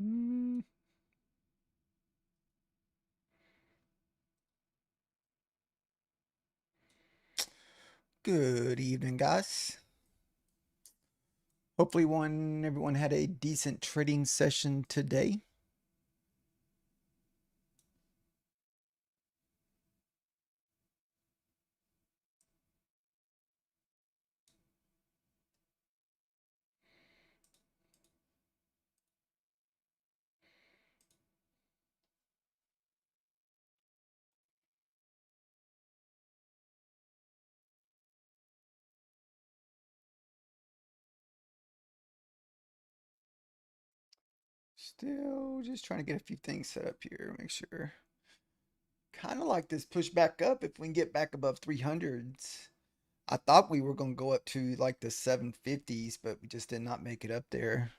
Mm. Good evening, guys. Hopefully, everyone had a decent trading session today. Still just trying to get a few things set up here, make sure. Kind of like this push back up if we can get back above 300s. I thought we were going to go up to like the 750s, but we just did not make it up there.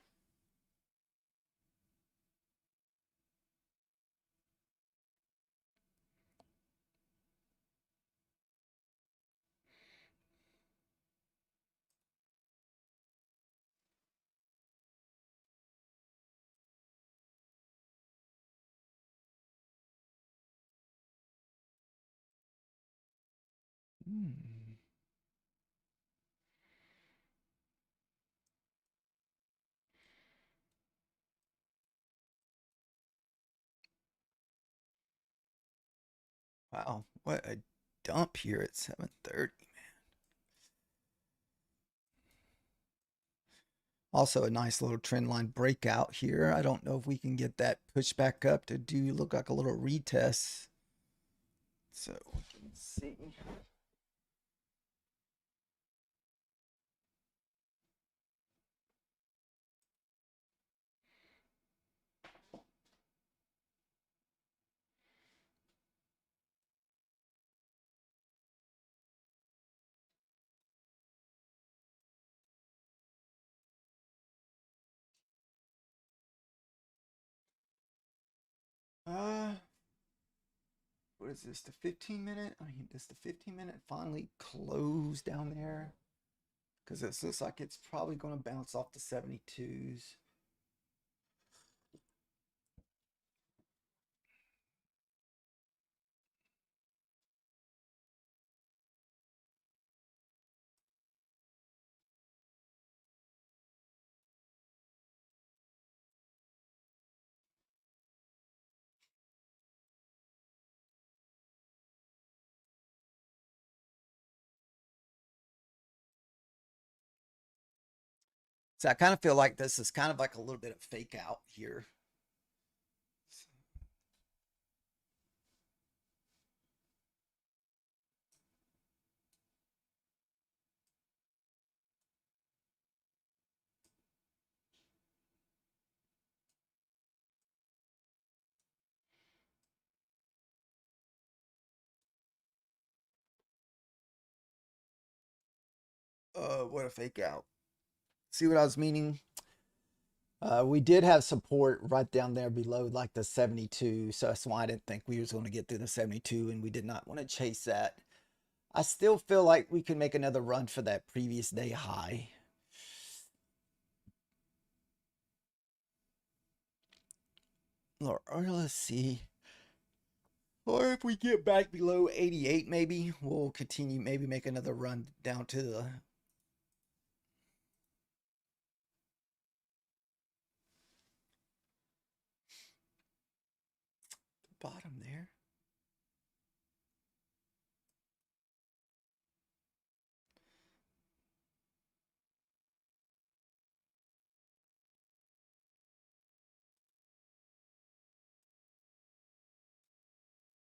Hmm. Wow, what a dump here at 730. Also a nice little trend line breakout here. I don't know if we can get that pushed back up to do look like a little retest. So we can see. Uh, what is this? The 15 minute? I mean, does the 15 minute finally close down there? Because it looks like it's probably going to bounce off the 72s. So I kind of feel like this is kind of like a little bit of fake out here. What a fake out. See what I was meaning? We did have support right down there below like the 72. So that's why I didn't think we was going to get through the 72 and we did not want to chase that. I still feel like we can make another run for that previous day high. Or let's see. Or if we get back below 88, maybe we'll continue, maybe make another run down to the bottom there.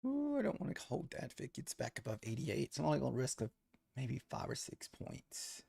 Ooh, I don't want to hold that if it gets back above 88. So I'm only going to risk maybe 5 or 6 points.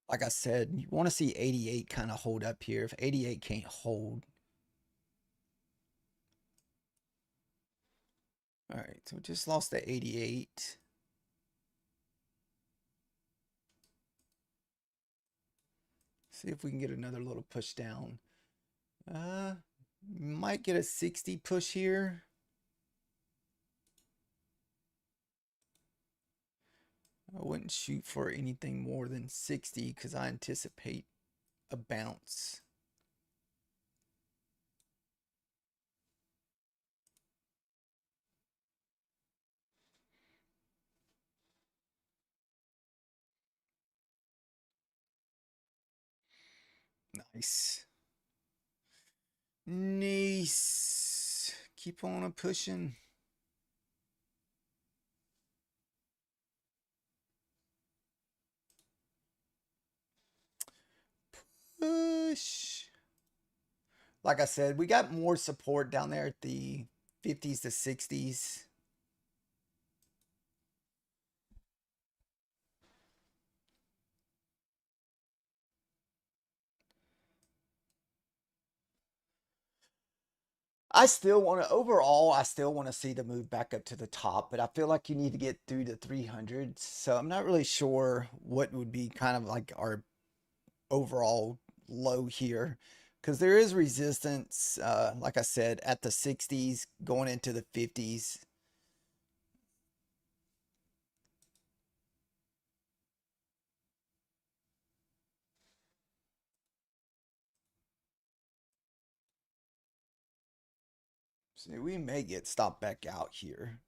Like I said, you want to see 88 kind of hold up here. If 88 can't hold, All right, so we just lost the 88. See if we can get another little push down. Might get a 60 push here. I wouldn't shoot for anything more than 60 because I anticipate a bounce. Nice. Nice. Keep on pushing. Push. Like I said, we got more support down there at the 50s to 60s. I still want to, overall, I still want to see the move back up to the top, but I feel like you need to get through the 300s. So I'm not really sure what would be kind of like our overall low here because there is resistance, like I said, at the 60s going into the 50s. So we may get stopped back out here.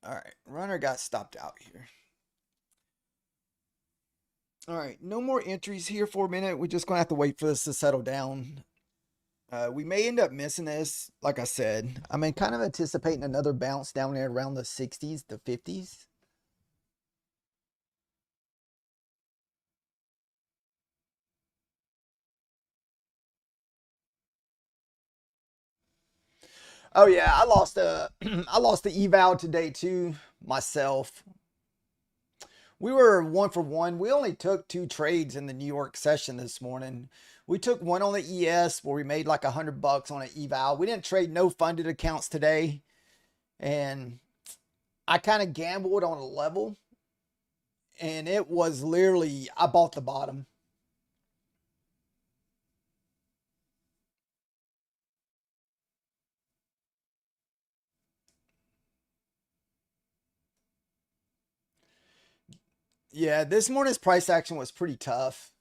All right, runner got stopped out here. All right, no more entries here for a minute. We're just going to have to wait for this to settle down. We may end up missing this, like I said. I mean, kind of anticipating another bounce down there around the 60s, the 50s. Oh yeah, I lost a I lost the eval today too myself. We were 1 for 1. We only took 2 trades in the New York session this morning. We took one on the ES where we made like $100 on an eval. We didn't trade no funded accounts today, and I kind of gambled on a level, and it was literally I bought the bottom. Yeah, this morning's price action was pretty tough.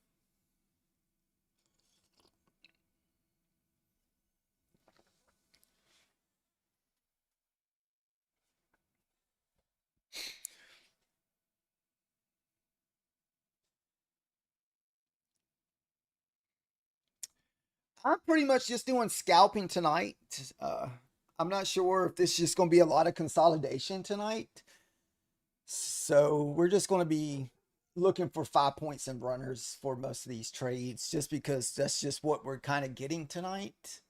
I'm pretty much just doing scalping tonight. I'm not sure if this is just going to be a lot of consolidation tonight. So we're just going to be looking for 5 points and runners for most of these trades just because that's just what we're kind of getting tonight.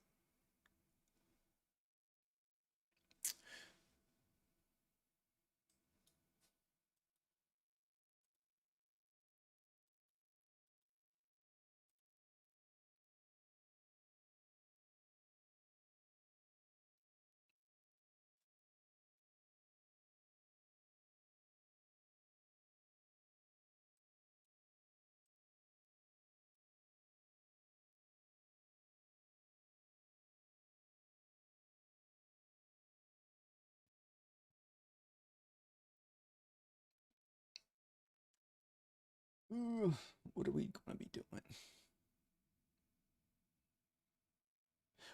Ooh, what are we going to be doing?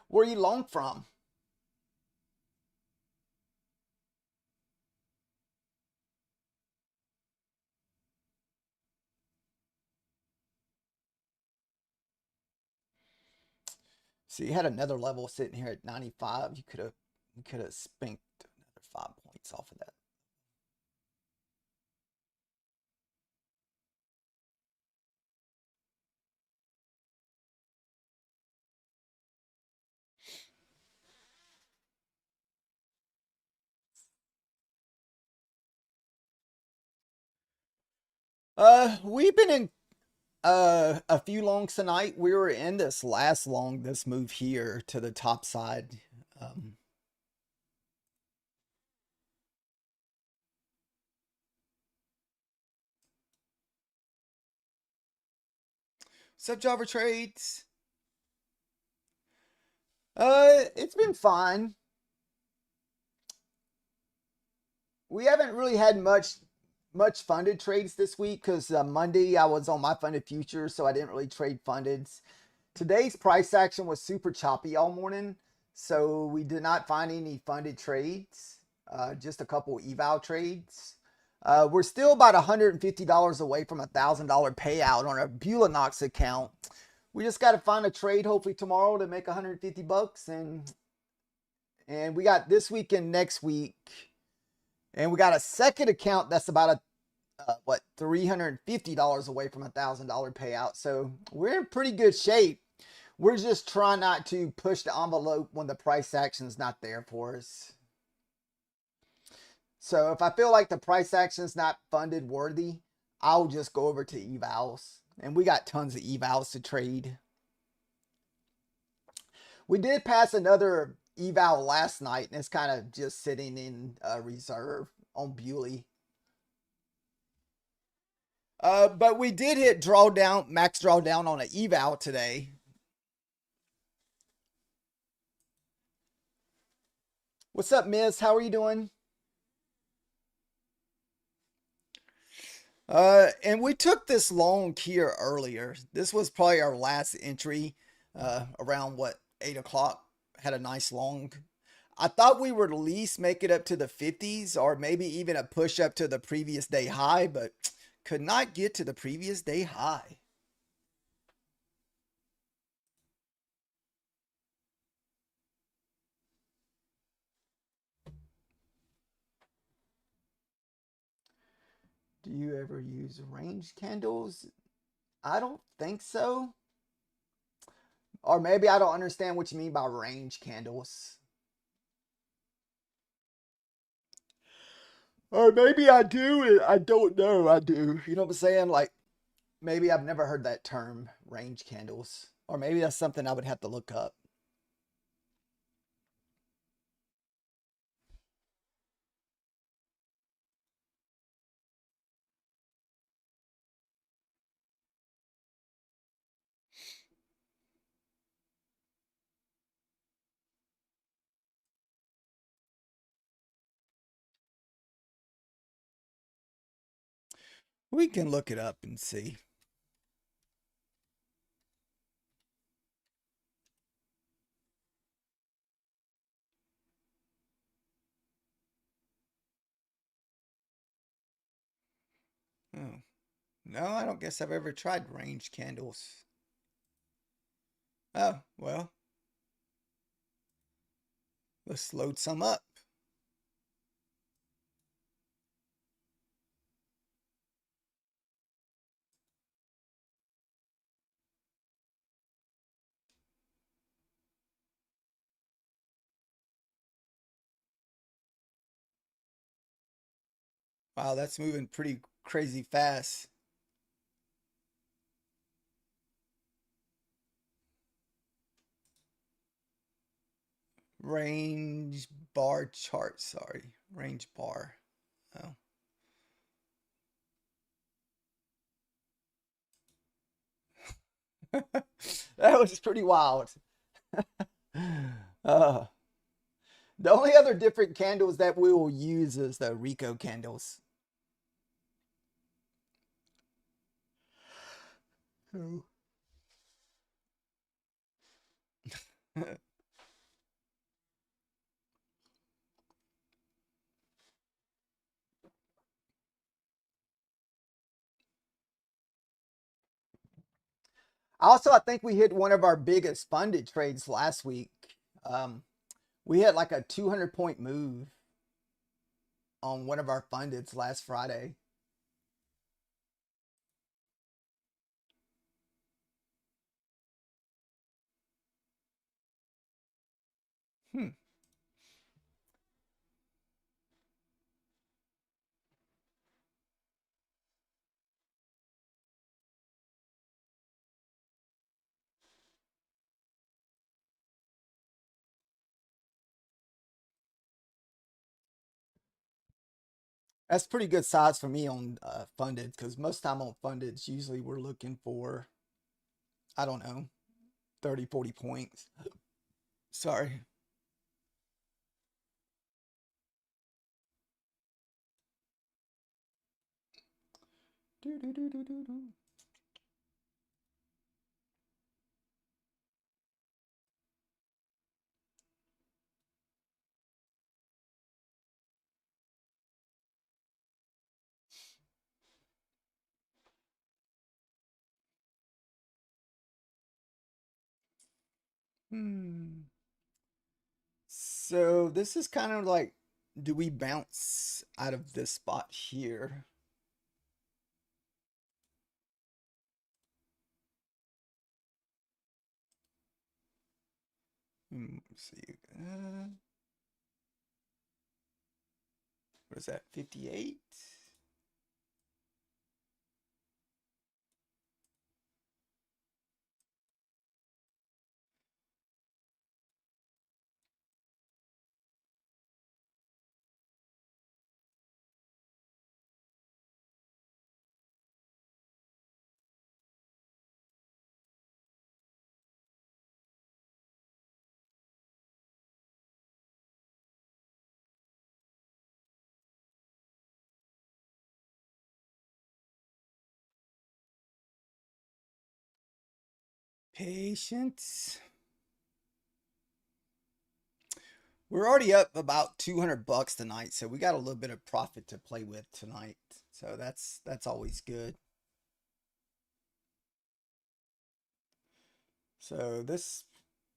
Where are you long from? So you had another level sitting here at 95. You could have spanked another 5 points off of that. We've been in A few longs tonight. We were in this last long, this move here to the top side. Um, Sub Java trades. It's been fine. We haven't really had much funded trades this week because Monday I was on my funded futures, so I didn't really trade fundeds. Today's price action was super choppy all morning, so we did not find any funded trades. Just a couple eval trades. We're still about $150 away from $1,000 payout on our Bulanox account. We just got to find a trade hopefully tomorrow to make 150 bucks, and we got this week and next week, and we got a second account that's about a $350 away from $1,000 payout. So we're in pretty good shape. We're just trying not to push the envelope when the price action's not there for us. So if I feel like the price action's not funded worthy, I'll just go over to evals. And we got tons of evals to trade. We did pass another eval last night, and it's kind of just sitting in reserve on Bewley. But we did hit drawdown, max drawdown on an eval today. What's up, Miss? How are you doing? And we took this long here earlier. This was probably our last entry, around what, 8 o'clock. Had a nice long. I thought we would at least make it up to the 50s or maybe even a push up to the previous day high, but could not get to the previous day high. Do you ever use range candles? I don't think so. Or maybe I don't understand what you mean by range candles. Or maybe I do and I don't know I do. You know what I'm saying? Like maybe I've never heard that term, range candles. Or maybe that's something I would have to look up. We can look it up and see. Oh. No, I don't guess I've ever tried range candles. Oh, well, let's load some up. Wow, that's moving pretty crazy fast. Range bar chart, sorry. Range bar. Oh. That was pretty wild. uh, the only other different candles that we will use is the Rico candles. Oh. Also, I think we hit one of our biggest funded trades last week. Um, we had like a 200 point move on one of our fundeds last Friday. Hmm. That's pretty good size for me on funded, because most time on funded, usually we're looking for, I don't know, 30, 40 points. Sorry. Do, do, do, do, do, do. Hmm. So this is kind of like, do we bounce out of this spot here? Let's see. What is that? 58? Patience. We're already up about 200 bucks tonight, so we got a little bit of profit to play with tonight. So that's always good. So this,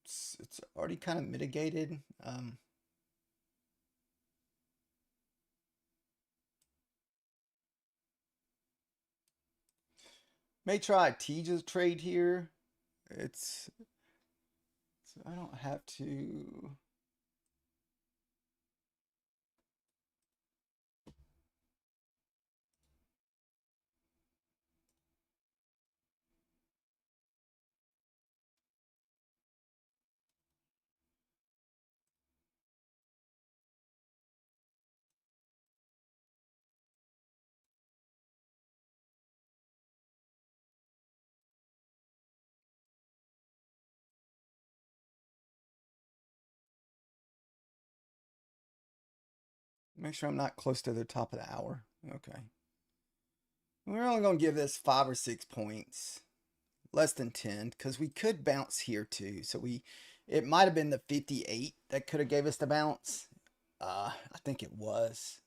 it's already kind of mitigated. May try a Tija trade here. It's, I don't have to. Make sure I'm not close to the top of the hour. Okay. We're only going to give this 5 or 6 points, less than 10, because we could bounce here too. So it might have been the 58 that could have gave us the bounce. I think it was.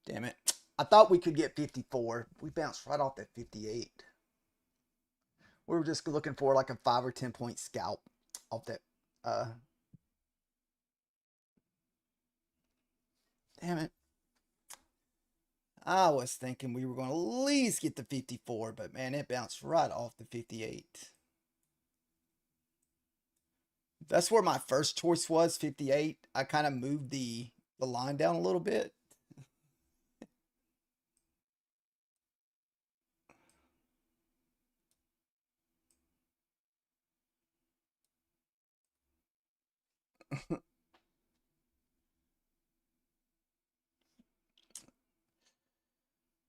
Damn it. I thought we could get 54. We bounced right off that 58. We were just looking for like a 5 or 10 point scalp off that. Uh, Damn it. I was thinking we were going to at least get the 54, but man, it bounced right off the 58. That's where my first choice was, 58. I kind of moved the line down a little bit.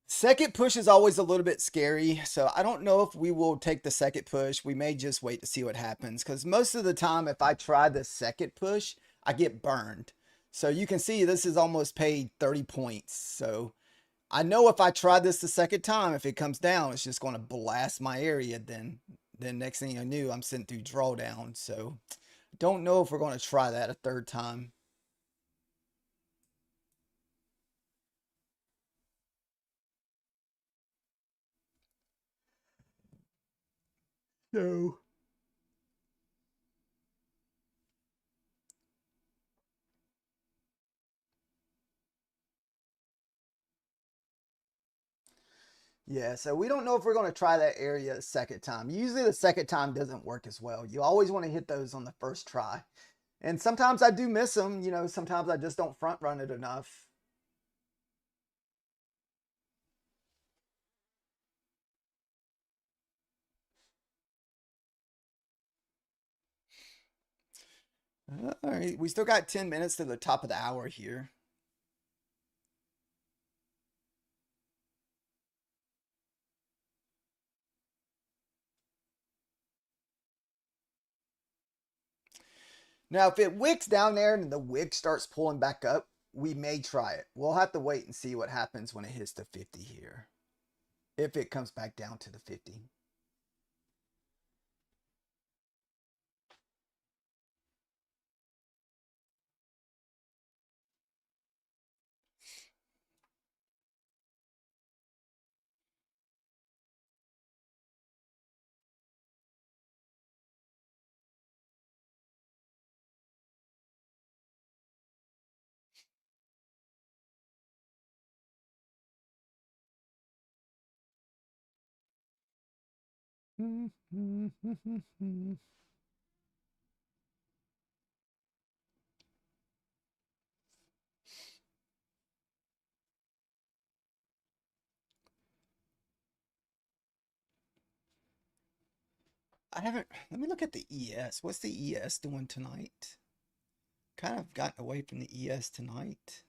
Second push is always a little bit scary, so I don't know if we will take the second push. We may just wait to see what happens, because most of the time, if I try the second push, I get burned. So you can see this is almost paid 30 points. So I know if I try this the second time, if it comes down, it's just going to blast my area. Then next thing I knew, I'm sitting through drawdown. So don't know if we're going to try that a third time. No. Yeah, so we don't know if we're going to try that area a second time. Usually the second time doesn't work as well. You always want to hit those on the first try. And sometimes I do miss them. Sometimes I just don't front run it enough. All right, we still got 10 minutes to the top of the hour here. Now, if it wicks down there and the wick starts pulling back up, we may try it. We'll have to wait and see what happens when it hits the 50 here. If it comes back down to the 50. I haven't, let me look at the ES. What's the ES doing tonight? Kind of gotten away from the ES tonight.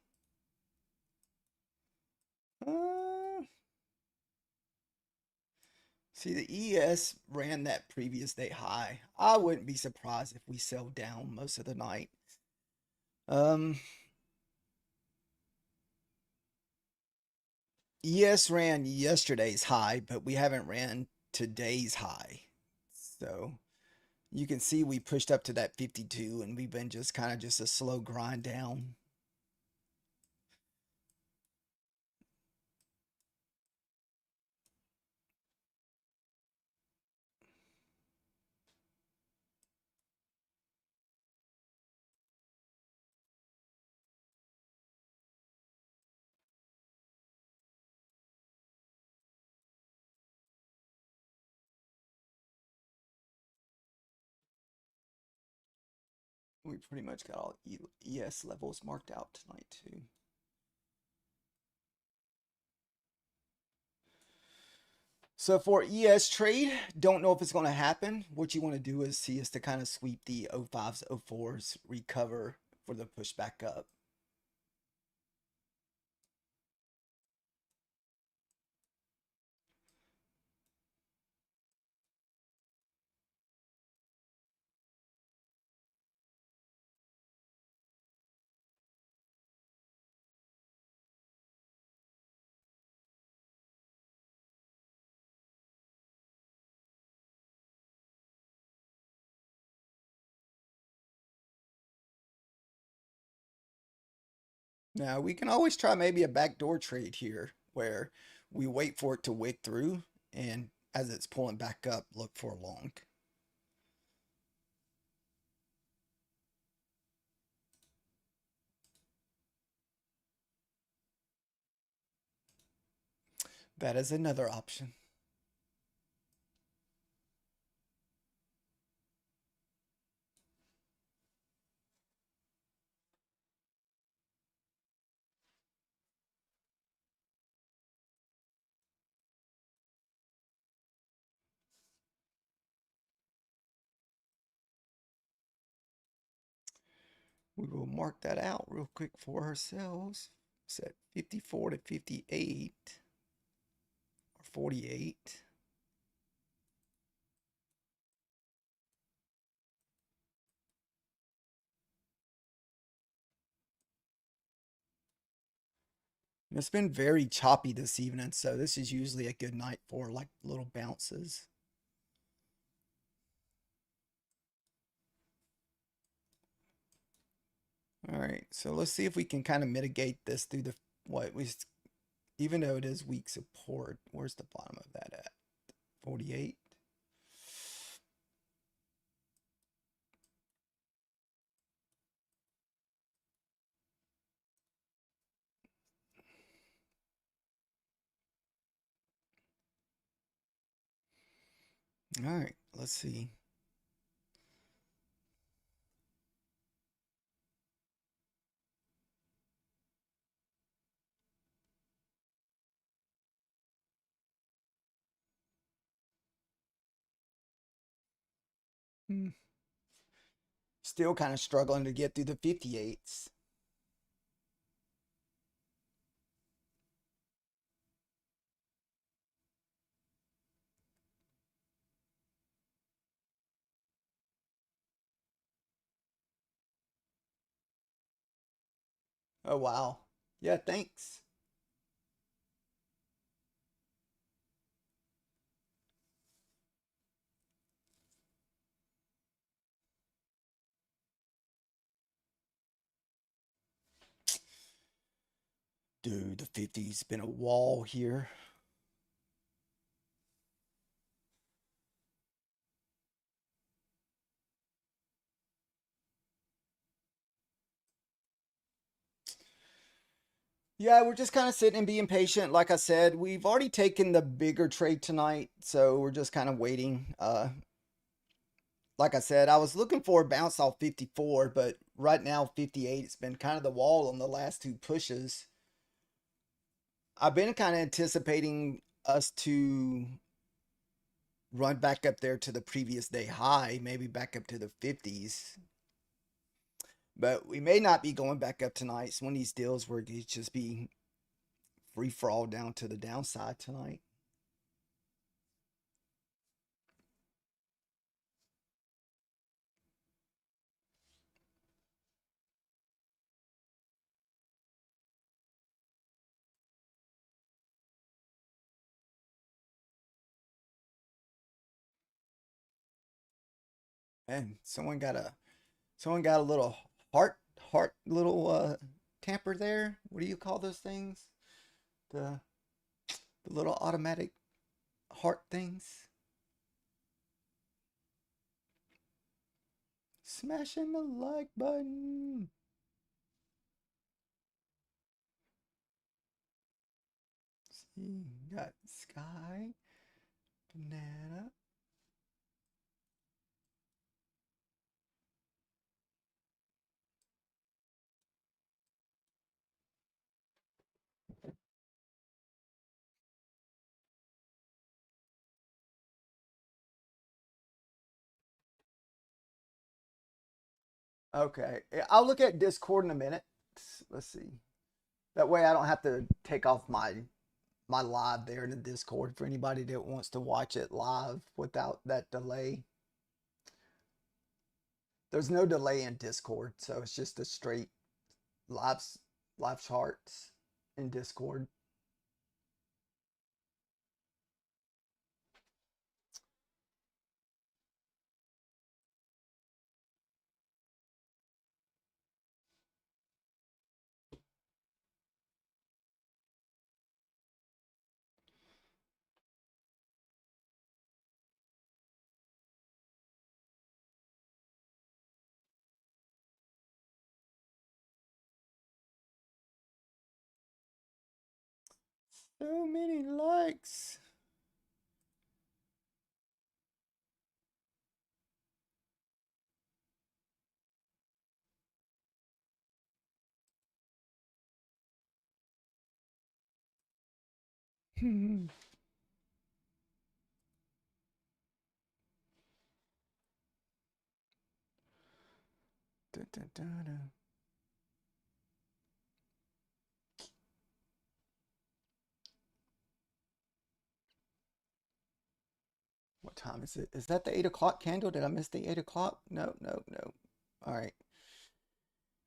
See, the ES ran that previous day high. I wouldn't be surprised if we sell down most of the night. ES ran yesterday's high, but we haven't ran today's high. So you can see we pushed up to that 52 and we've been just kind of just a slow grind down. We pretty much got all ES levels marked out tonight too. So for ES trade, don't know if it's going to happen. What you want to do is see us to kind of sweep the 05s, 04s, recover for the push back up. Now we can always try maybe a backdoor trade here where we wait for it to wick through and as it's pulling back up, look for a long. That is another option. We will mark that out real quick for ourselves. Set 54 to 58 or 48. It's been very choppy this evening, so this is usually a good night for like little bounces. All right, so let's see if we can kind of mitigate this through the what we, even though it is weak support. Where's the bottom of that at? 48. All right, let's see. Still kind of struggling to get through the 58s. Oh, wow. Yeah, thanks. Dude, the 50's been a wall here. Yeah, we're just kind of sitting and being patient. Like I said, we've already taken the bigger trade tonight, so we're just kind of waiting. Like I said, I was looking for a bounce off 54, but right now 58, it's been kind of the wall on the last two pushes. I've been kind of anticipating us to run back up there to the previous day high, maybe back up to the 50s. But we may not be going back up tonight. It's one of these deals where it just be free for all down to the downside tonight. And someone got a little heart little tamper there. What do you call those things? The the little automatic heart things. Smashing the like button. See, got sky, banana. Okay, I'll look at Discord in a minute. Let's see. That way I don't have to take off my live there in the Discord for anybody that wants to watch it live without that delay. There's no delay in Discord, so it's just a straight live live charts in Discord. So many likes. Da, da, da, da. What time is it? Is that the 8 o'clock candle? Did I miss the 8 o'clock? No, no, no. All right.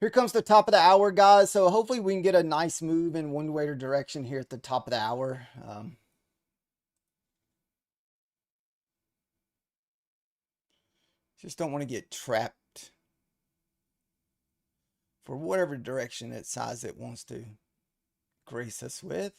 Here comes the top of the hour, guys. So hopefully we can get a nice move in one way direction here at the top of the hour. Just don't want to get trapped for whatever direction it size it wants to grace us with.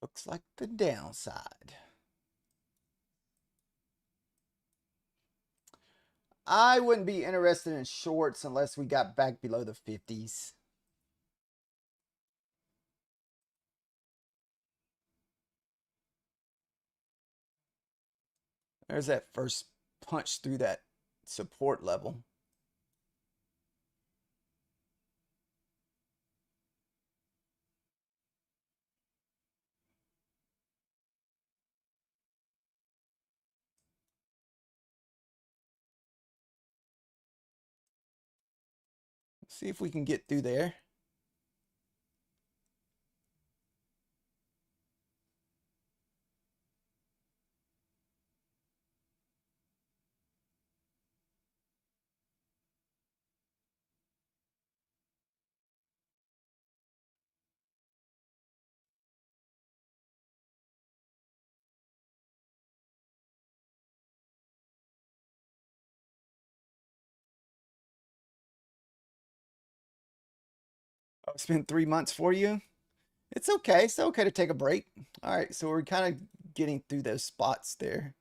Looks like the downside. I wouldn't be interested in shorts unless we got back below the 50s. There's that first punch through that support level. See if we can get through there. Oh, it's been 3 months for you. It's okay. It's okay to take a break. All right, so we're kind of getting through those spots there.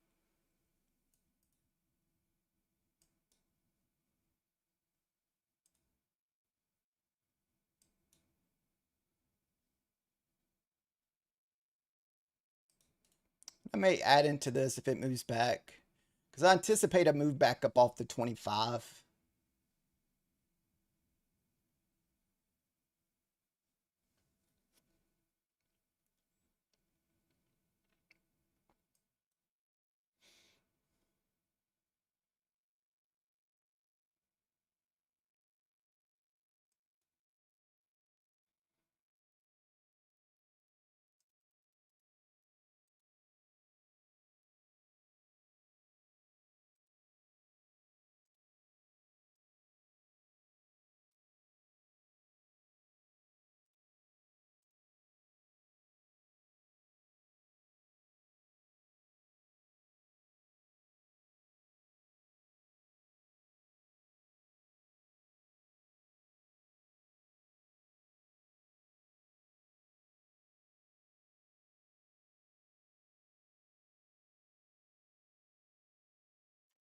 I may add into this if it moves back because I anticipate a move back up off the 25.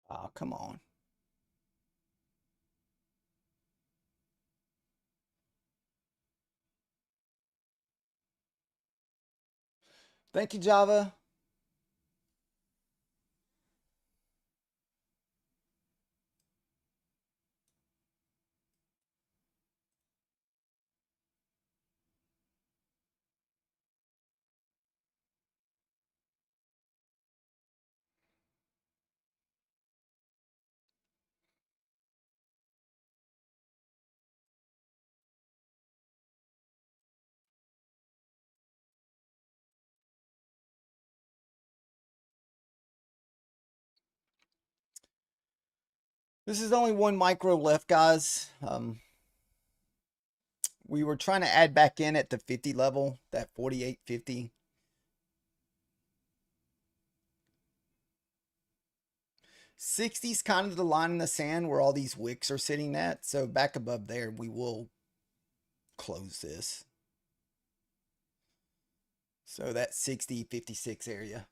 Oh, come on. Thank you, Java. This is only one micro left, guys. We were trying to add back in at the 50 level, that 48.50. 60 is kind of the line in the sand where all these wicks are sitting at. So back above there, we will close this. So that 60.56 area.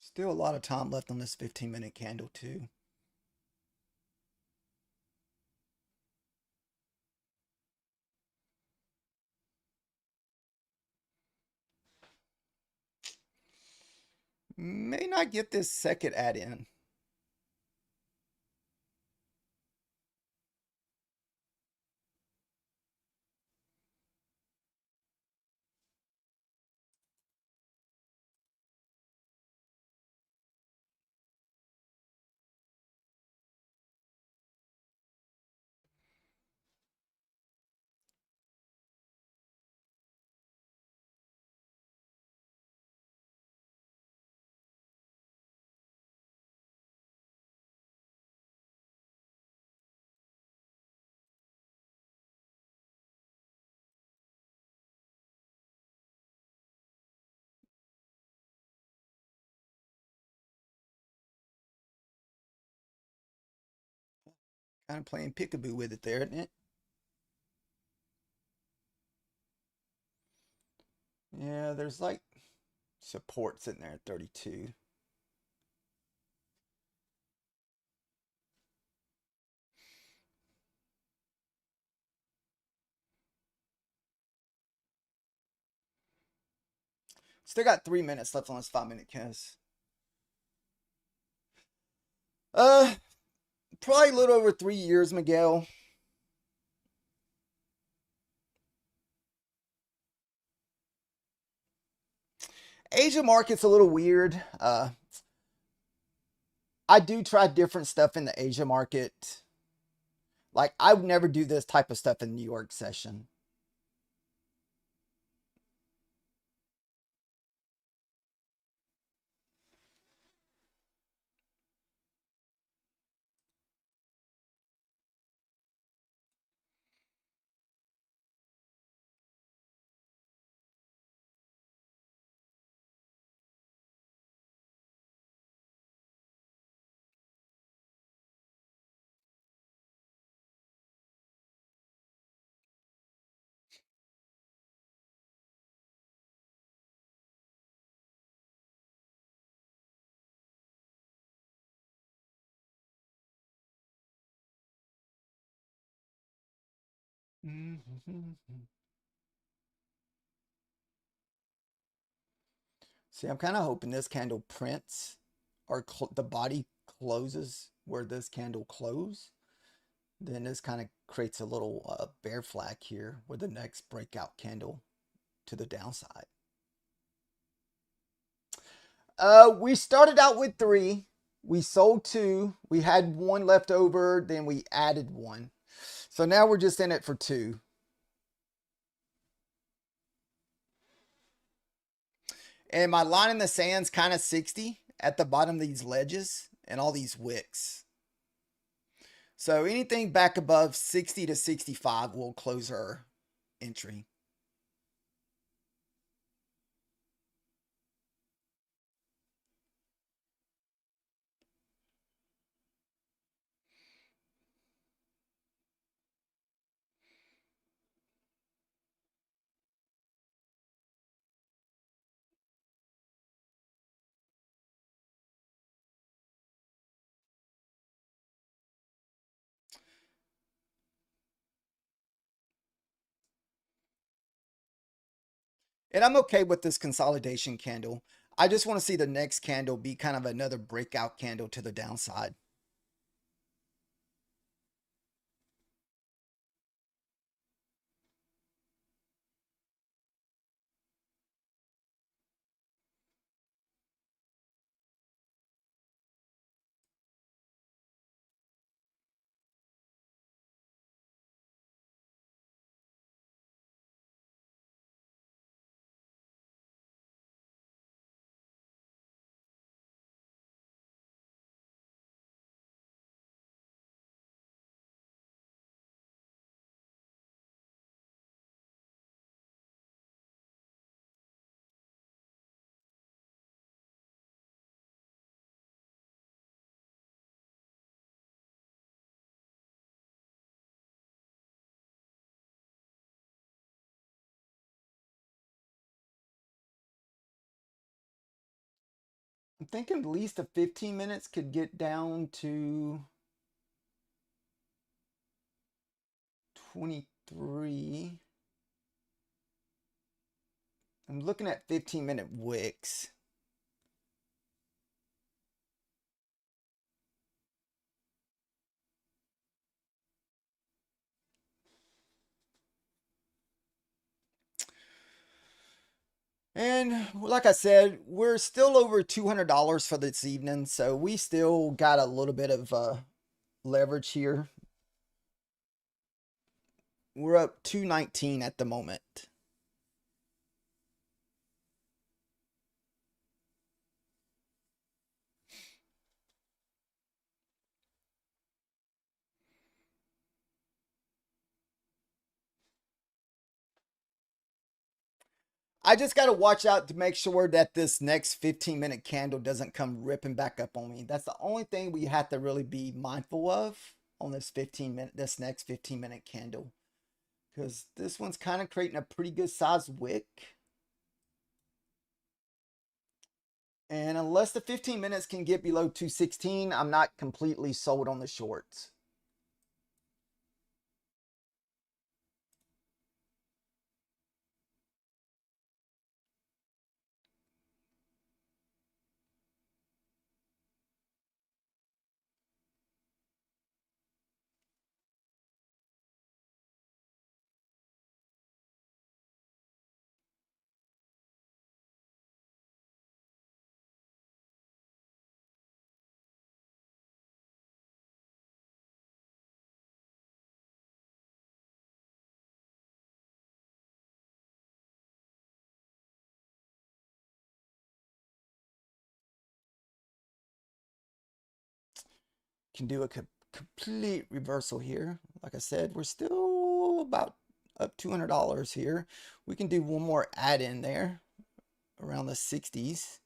Still a lot of time left on this 15-minute candle too. May not get this second add in. Kind of playing peekaboo with it there, isn't it? Yeah, there's like support sitting there at 32. Still got 3 minutes left on this 5 minute cast. Uh, Probably a little over 3 years, Miguel. Asia market's a little weird. I do try different stuff in the Asia market. Like I would never do this type of stuff in New York session. See, I'm kind of hoping this candle prints or the body closes where this candle closed. Then this kind of creates a little bear flag here with the next breakout candle to the downside. We started out with 3. We sold 2. We had 1 left over. Then we added 1. So now we're just in it for 2. And my line in the sand's kind of 60 at the bottom of these ledges and all these wicks. So anything back above 60 to 65 will close our entry. And I'm okay with this consolidation candle. I just want to see the next candle be kind of another breakout candle to the downside. I'm thinking at least a 15 minutes could get down to 23. I'm looking at 15-minute wicks. And like I said, we're still over $200 for this evening, so we still got a little bit of leverage here. We're up 219 at the moment. I just got to watch out to make sure that this next 15-minute candle doesn't come ripping back up on me. That's the only thing we have to really be mindful of. on this 15-minute, this next 15-minute candle, because this one's kind of creating a pretty good size wick. And unless the 15 minutes can get below 216, I'm not completely sold on the shorts. Can do a complete reversal here. Like I said, we're still about up $200 here. We can do one more add in there around the 60s.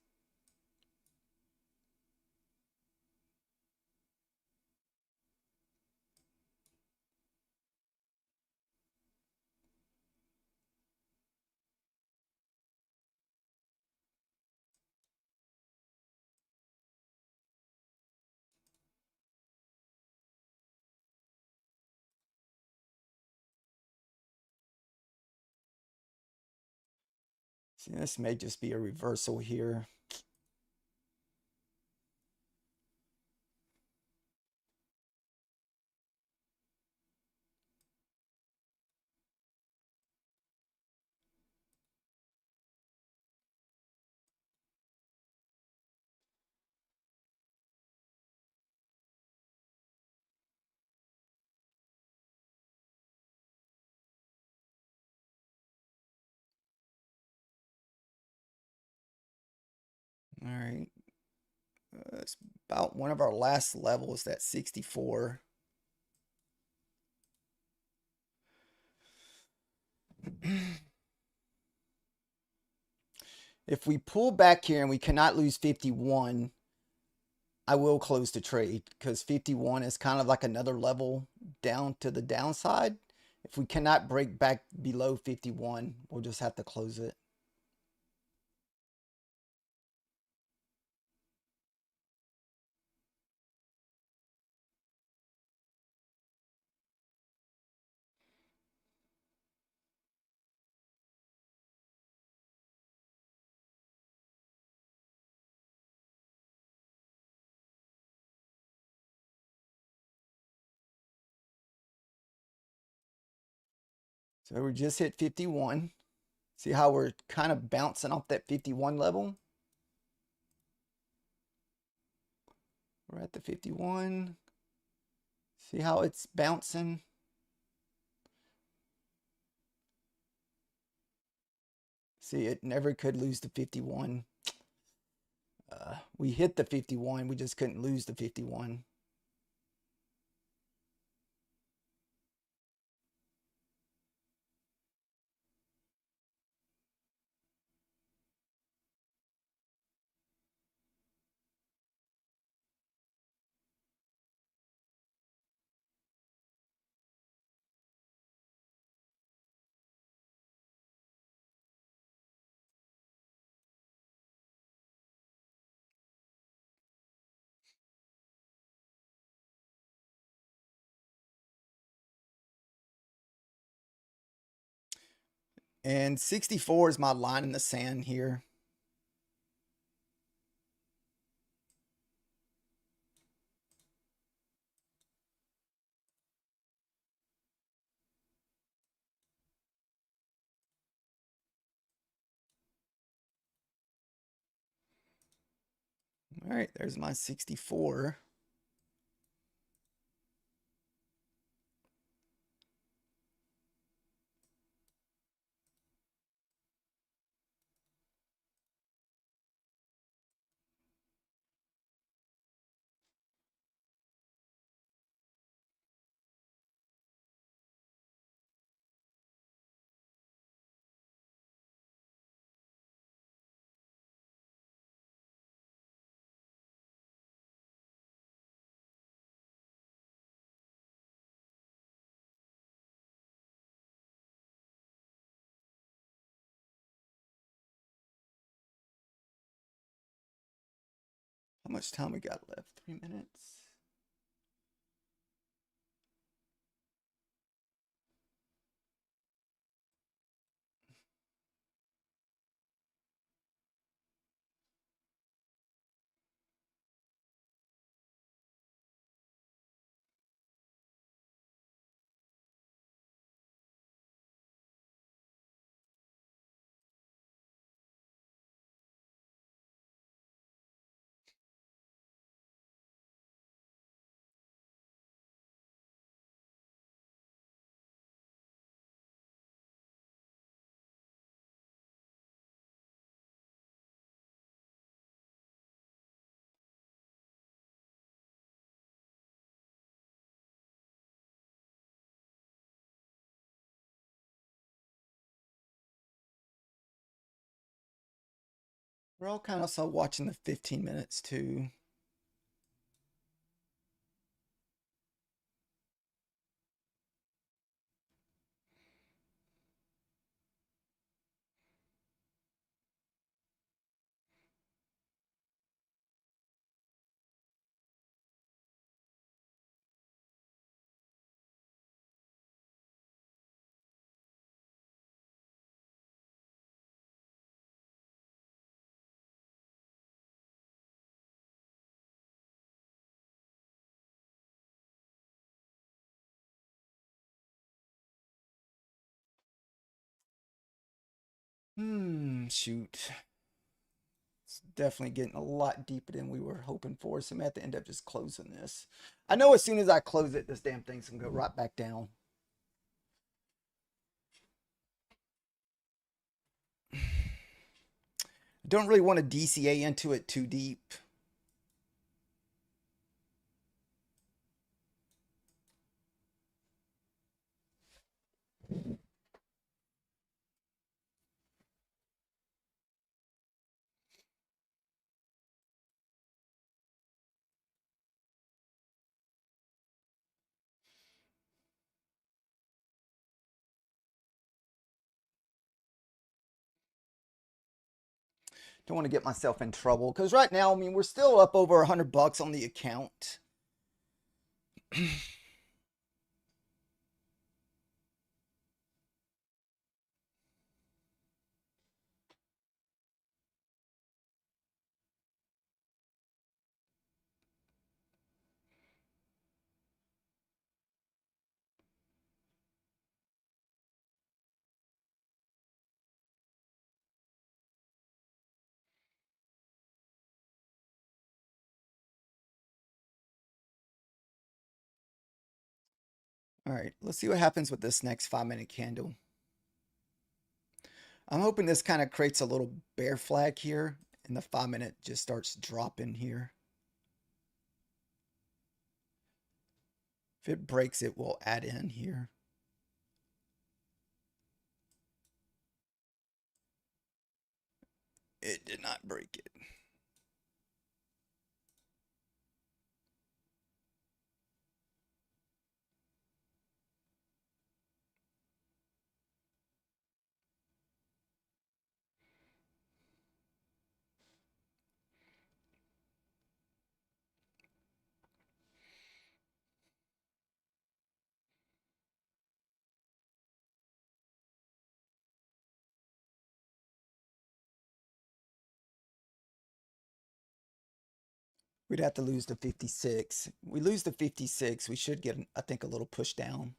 See, this may just be a reversal here. All right. It's about one of our last levels, that 64. If we pull back here and we cannot lose 51, I will close the trade, because 51 is kind of like another level down to the downside. If we cannot break back below 51, we'll just have to close it. So we just hit 51. See how we're kind of bouncing off that 51 level? We're at the 51. See how it's bouncing? See, it never could lose the 51. We hit the 51. We just couldn't lose the 51. And 64 is my line in the sand here. All right, there's my 64. much time we got left? 3 minutes. We're all kind of also watching the 15 minutes too. Shoot. It's definitely getting a lot deeper than we were hoping for, so I'm gonna have to end up just closing this. I know as soon as I close it, this damn thing's gonna go right back down. Don't really want to DCA into it too deep. Don't want to get myself in trouble because right now, I mean, we're still up over $100 on the account. All right, let's see what happens with this next 5-minute candle. I'm hoping this kind of creates a little bear flag here and the 5-minute just starts dropping here. If it breaks it, we'll add in here. It did not break it. We'd have to lose the 56. We lose the 56, we should get, I think, a little push down.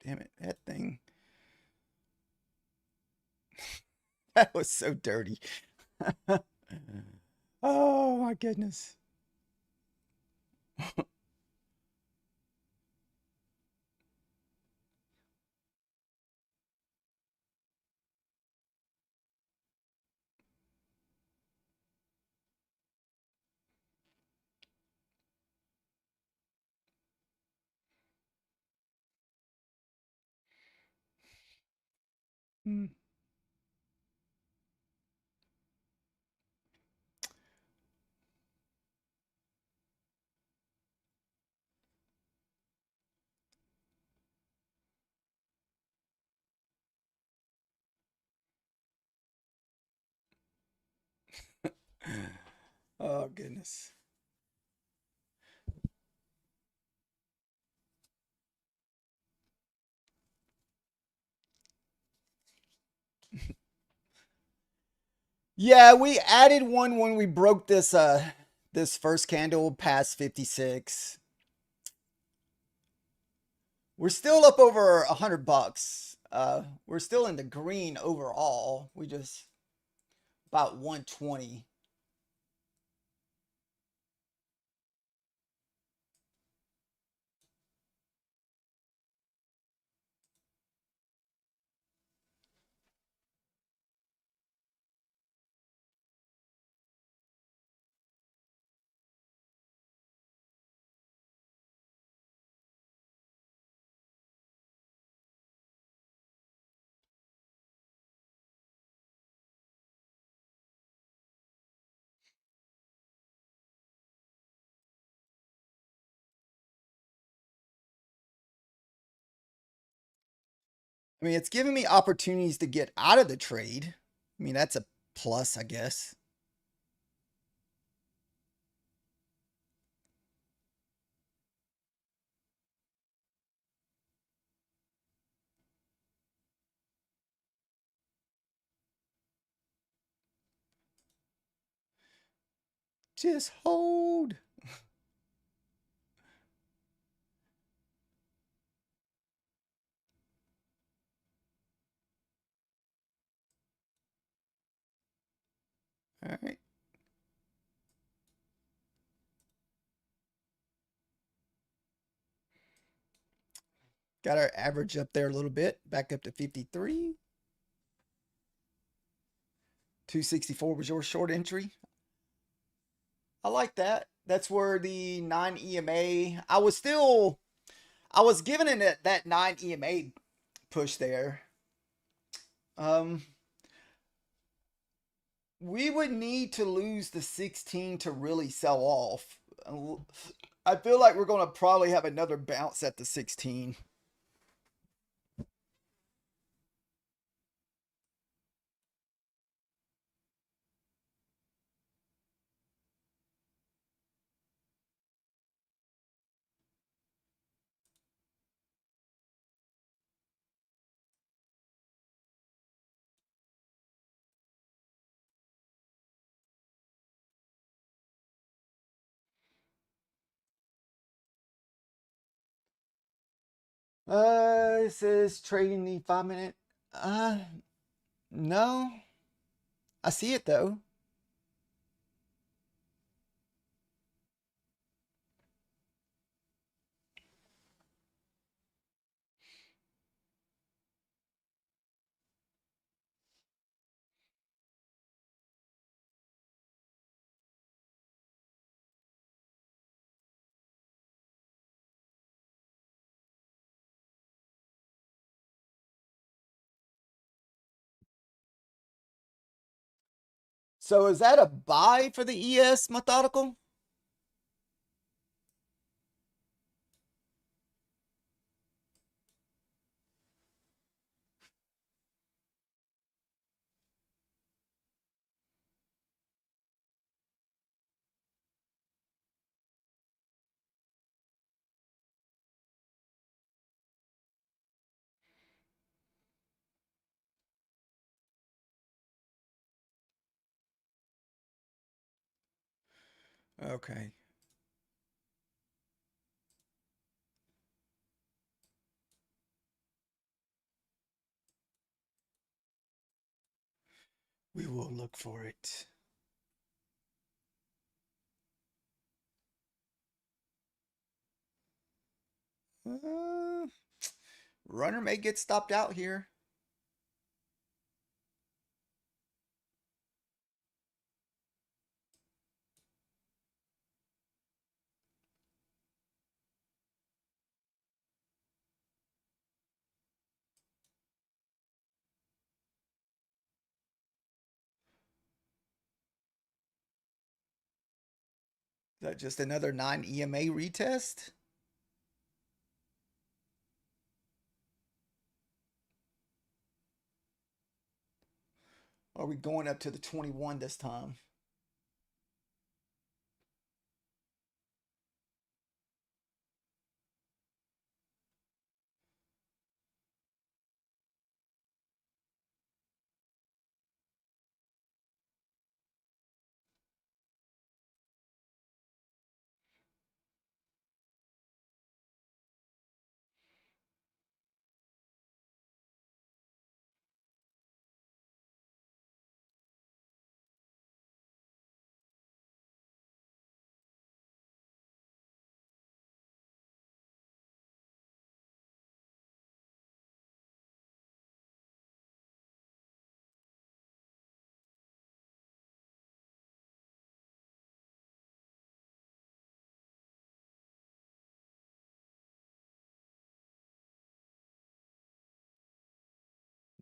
Damn it, that thing. That was so dirty. Oh my goodness. Hmm. Oh goodness. Yeah, we added one when we broke this first candle past 56. We're still up over $100. We're still in the green overall. We just about 120. I mean, it's giving me opportunities to get out of the trade. I mean, that's a plus, I guess. Just hold. All right. Got our average up there a little bit, back up to 53. 264 was your short entry. I like that. That's where the 9 EMA. I was giving it that 9 EMA push there. Um, we would need to lose the 16 to really sell off. I feel like we're going to probably have another bounce at the 16. It says trading the 5 minute. Uh, no. I see it though. So is that a buy for the ES methodical? Okay. We will look for it. Uh, runner may get stopped out here. Is that just another 9 EMA retest? Or are we going up to the 21 this time?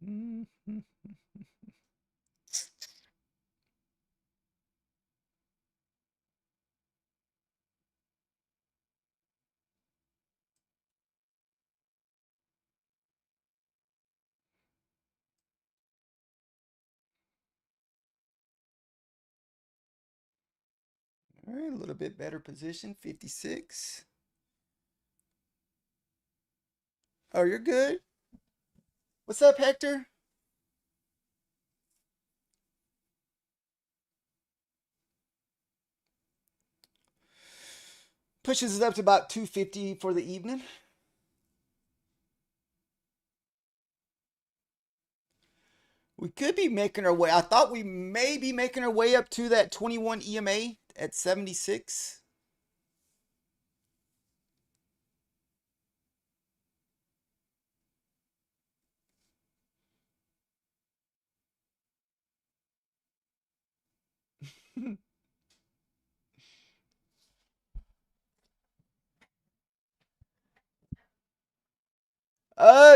Mhm. All right, a little bit better position, 56. Oh, you're good. What's up, Hector? Pushes it up to about 250 for the evening. We could be making our way. I thought we may be making our way up to that 21 EMA at 76.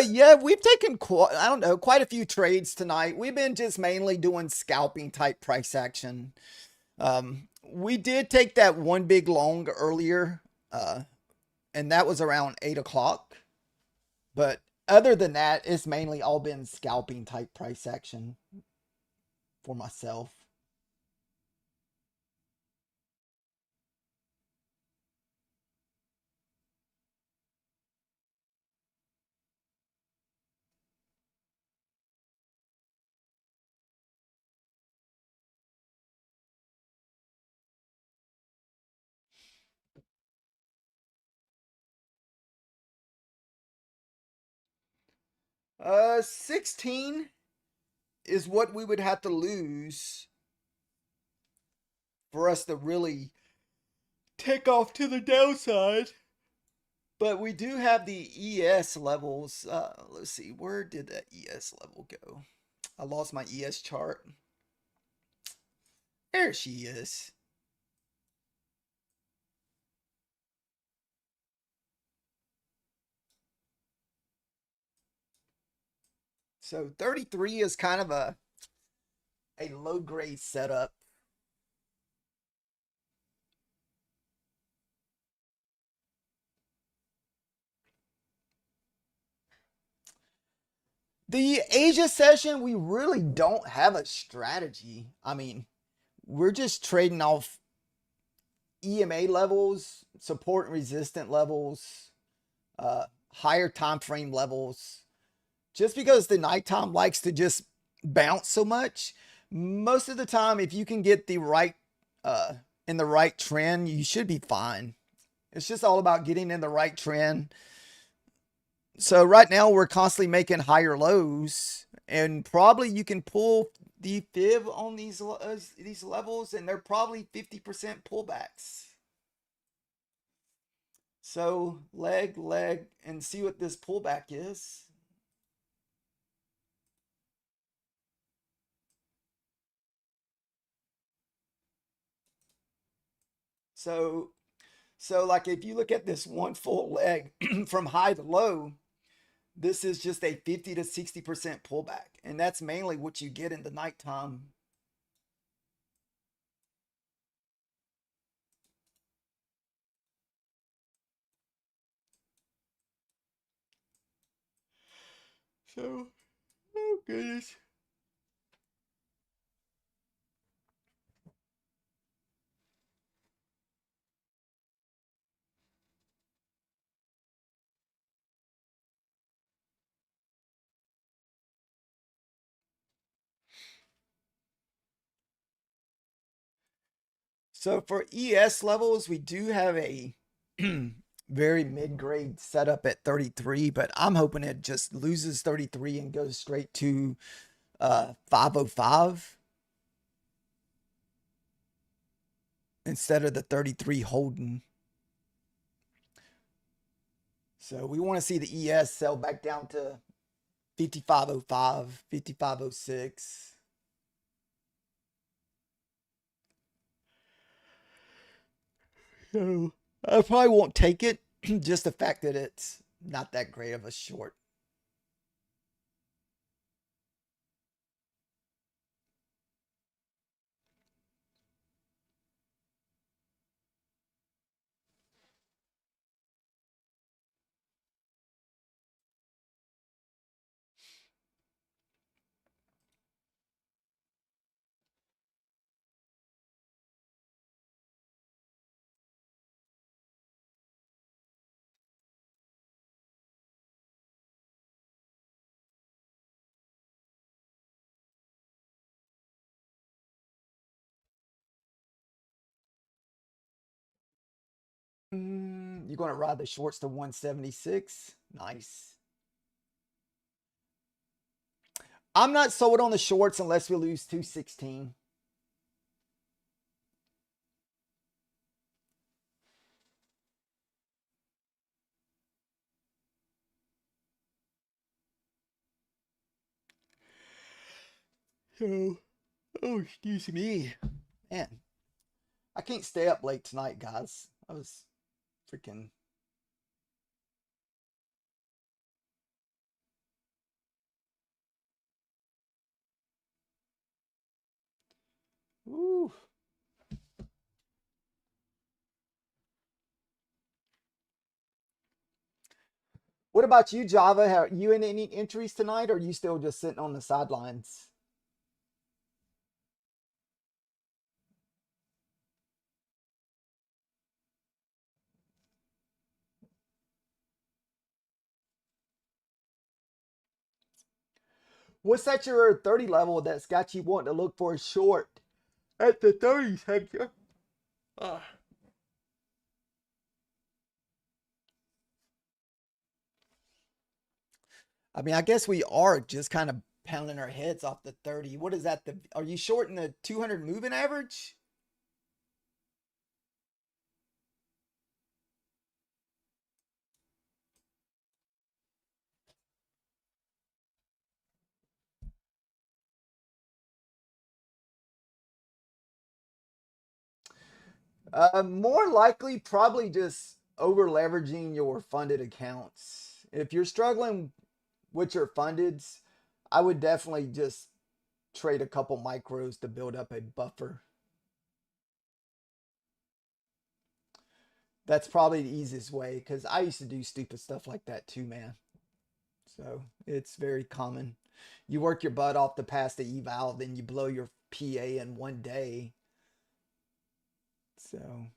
Yeah, we've taken I don't know, quite a few trades tonight. We've been just mainly doing scalping type price action. We did take that one big long earlier, and that was around 8 o'clock. But other than that, it's mainly all been scalping type price action for myself. 16 is what we would have to lose for us to really take off to the downside. But we do have the ES levels. Let's see, where did that ES level go? I lost my ES chart. There she is. So 33 is kind of a low grade setup. The Asia session, we really don't have a strategy. I mean, we're just trading off EMA levels, support and resistant levels, higher time frame levels. Just because the nighttime likes to just bounce so much, most of the time, if you can get the right in the right trend, you should be fine. It's just all about getting in the right trend. So right now we're constantly making higher lows, and probably you can pull the fib on these levels, and they're probably 50% pullbacks. So leg, and see what this pullback is. So, so like if you look at this one full leg from high to low, this is just a 50 to 60% pullback. And that's mainly what you get in the nighttime. So, oh goodness. So for ES levels, we do have a very mid-grade setup at 33, but I'm hoping it just loses 33 and goes straight to 505 instead of the 33 holding. So we want to see the ES sell back down to 5505, 5506. So I probably won't take it. Just the fact that it's not that great of a short. You're going to ride the shorts to 176. Nice. I'm not sold on the shorts unless we lose 216. So, oh, excuse me. Man, I can't stay up late tonight, guys. I was freaking. Woo. What about you, Java? Are you in any entries tonight, or are you still just sitting on the sidelines? What's at your 30 level that's got you wanting to look for a short at the 30s, Hector? Uh, I mean, I guess we are just kind of pounding our heads off the 30. What is that? Are you shorting the 200 moving average? More likely, probably just over leveraging your funded accounts. If you're struggling with your fundeds, I would definitely just trade a couple micros to build up a buffer. That's probably the easiest way because I used to do stupid stuff like that too, man. So it's very common. You work your butt off to pass the eval, then you blow your PA in one day. So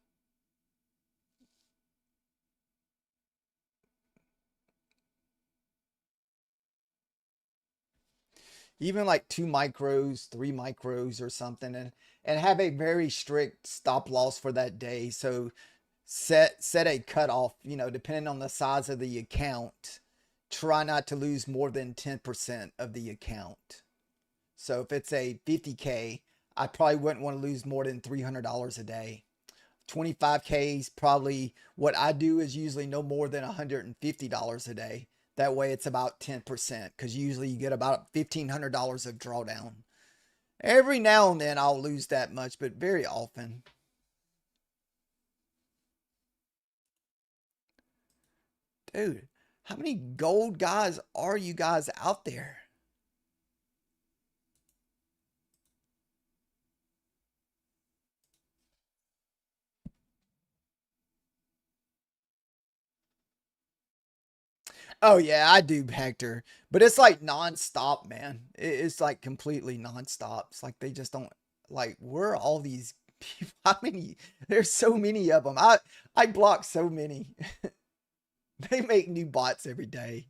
even like 2 micros, 3 micros or something, and have a very strict stop loss for that day. So set a cutoff, depending on the size of the account. Try not to lose more than 10% of the account. So if it's a 50K, I probably wouldn't want to lose more than $300 a day. 25K is probably what I do is usually no more than $150 a day. That way it's about 10% because usually you get about $1,500 of drawdown. Every now and then I'll lose that much, but very often. Dude, how many gold guys are you guys out there? Oh yeah, I do, Hector. But it's like nonstop, man. It's like completely nonstop. It's like they just don't like where are all these people? How many? There's so many of them. I block so many. They make new bots every day.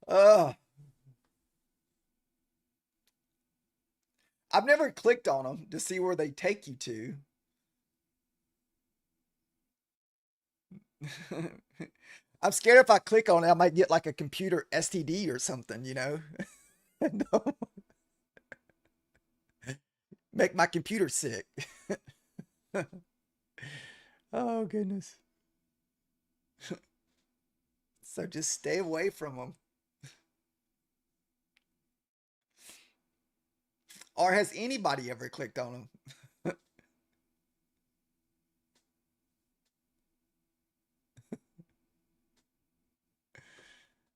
Ugh. I've never clicked on them to see where they take you to. I'm scared if I click on it, I might get like a computer STD or something, you know? No. Make my computer sick. Oh, goodness. So just stay away from them. Or has anybody ever clicked on them?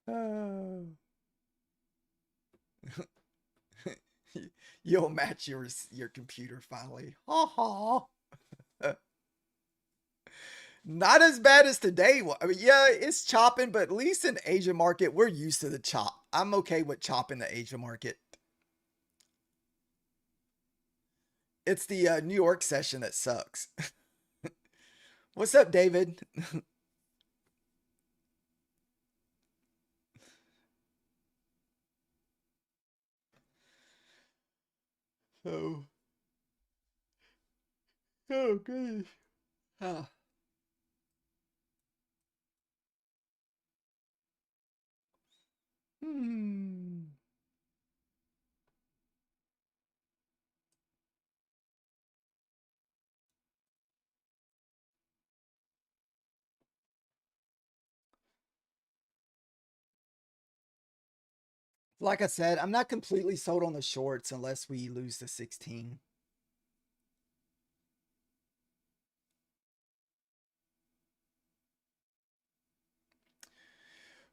Oh. You'll match your computer finally. Ha ha. Not as bad as today. I mean, yeah, it's chopping, but at least in Asia market, we're used to the chop. I'm okay with chopping the Asia market. It's the New York session that sucks. What's up, David? Oh, oh, goodness. Oh. Hmm. Like I said, I'm not completely sold on the shorts unless we lose the 16.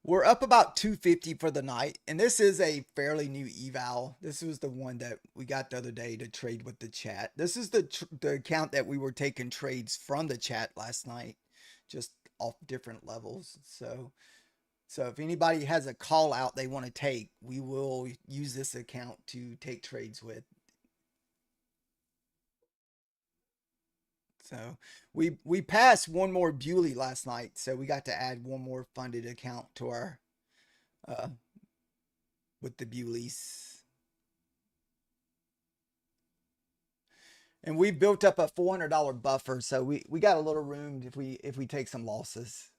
We're up about 250 for the night, and this is a fairly new eval. This was the one that we got the other day to trade with the chat. This is the account that we were taking trades from the chat last night, just off different levels. So if anybody has a call out they want to take, we will use this account to take trades with. So we passed one more Bewley last night, so we got to add one more funded account to our uh with the Bewleys. And we built up a $400 buffer, so we got a little room if we take some losses.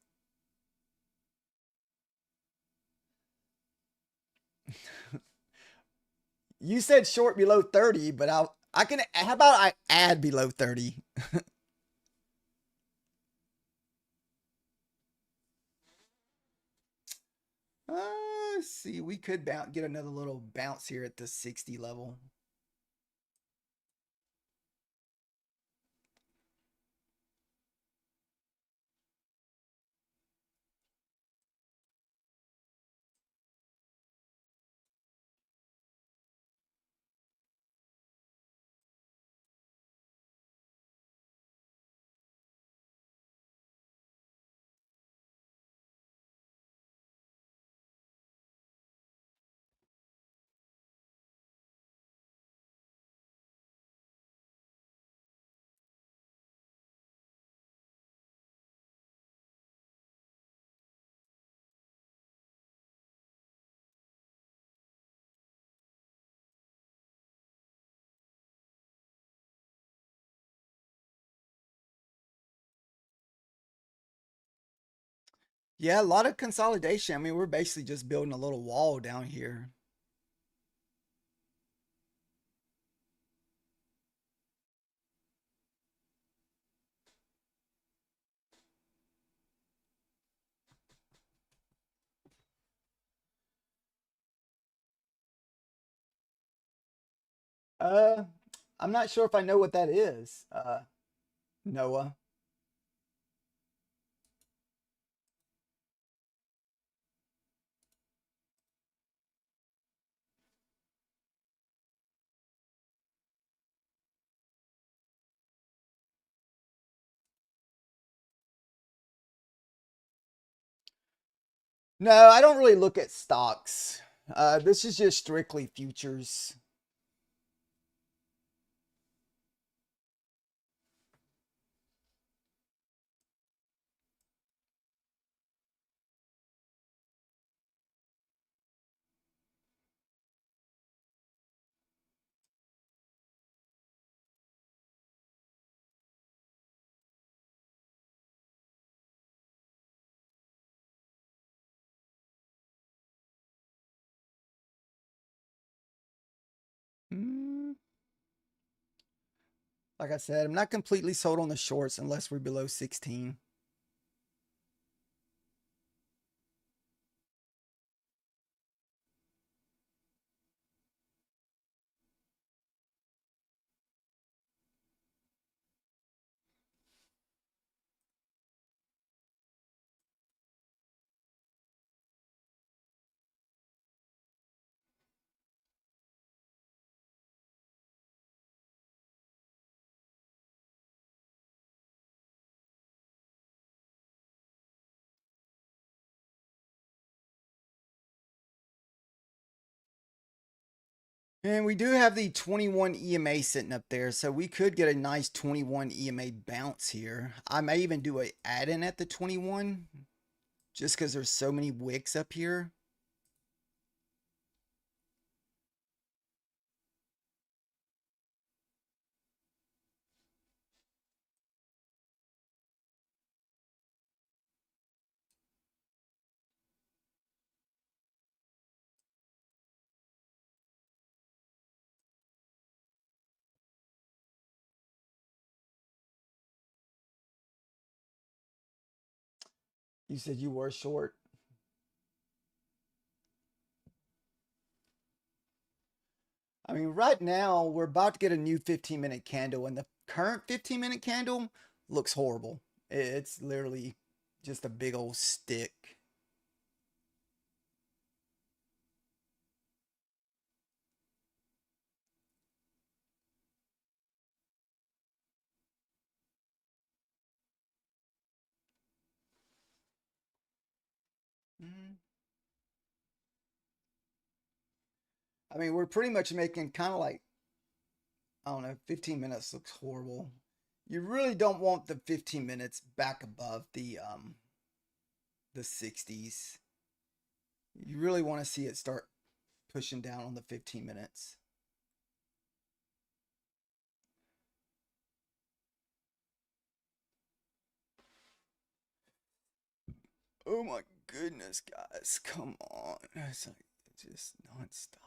You said short below 30, but I can how about I add below 30? Let's see, we could get another little bounce here at the 60 level. Yeah, a lot of consolidation. I mean, we're basically just building a little wall down here. Uh, I'm not sure if I know what that is. Noah. No, I don't really look at stocks. This is just strictly futures. Mm, like I said, I'm not completely sold on the shorts unless we're below 16. And we do have the 21 EMA sitting up there, so we could get a nice 21 EMA bounce here. I may even do a add-in at the 21 just because there's so many wicks up here. You said you were short. I mean, right now we're about to get a new 15-minute candle, and the current 15-minute candle looks horrible. It's literally just a big old stick. Mhm. I mean, we're pretty much making kind of like, I don't know, 15 minutes looks horrible. You really don't want the 15 minutes back above the 60s. You really want to see it start pushing down on the 15 minutes. Oh my goodness, guys, come on. It's like just nonstop.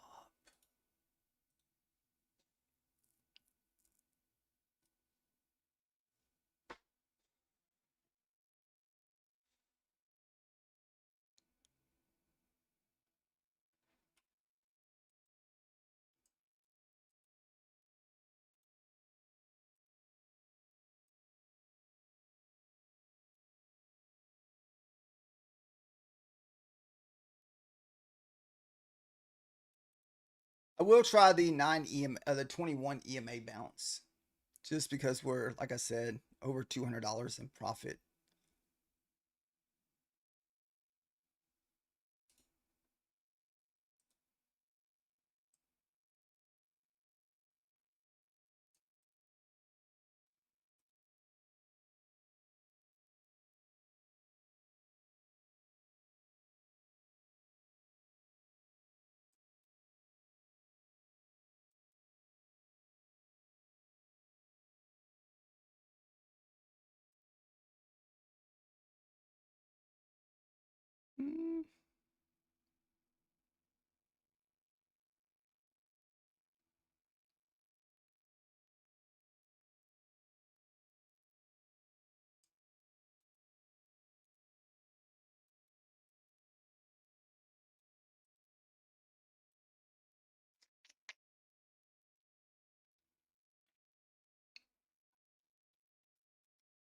I will try the 21 EMA bounce just because we're, like I said, over $200 in profit. Mm,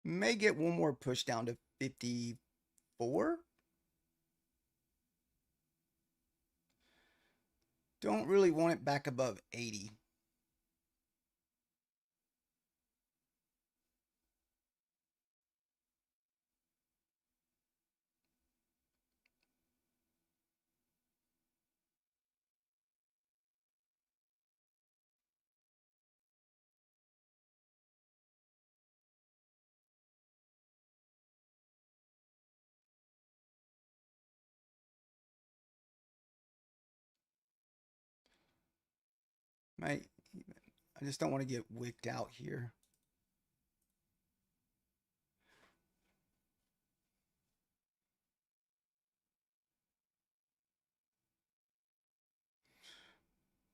May get one more push down to 54. Don't really want it back above 80. I just don't want to get wicked out here.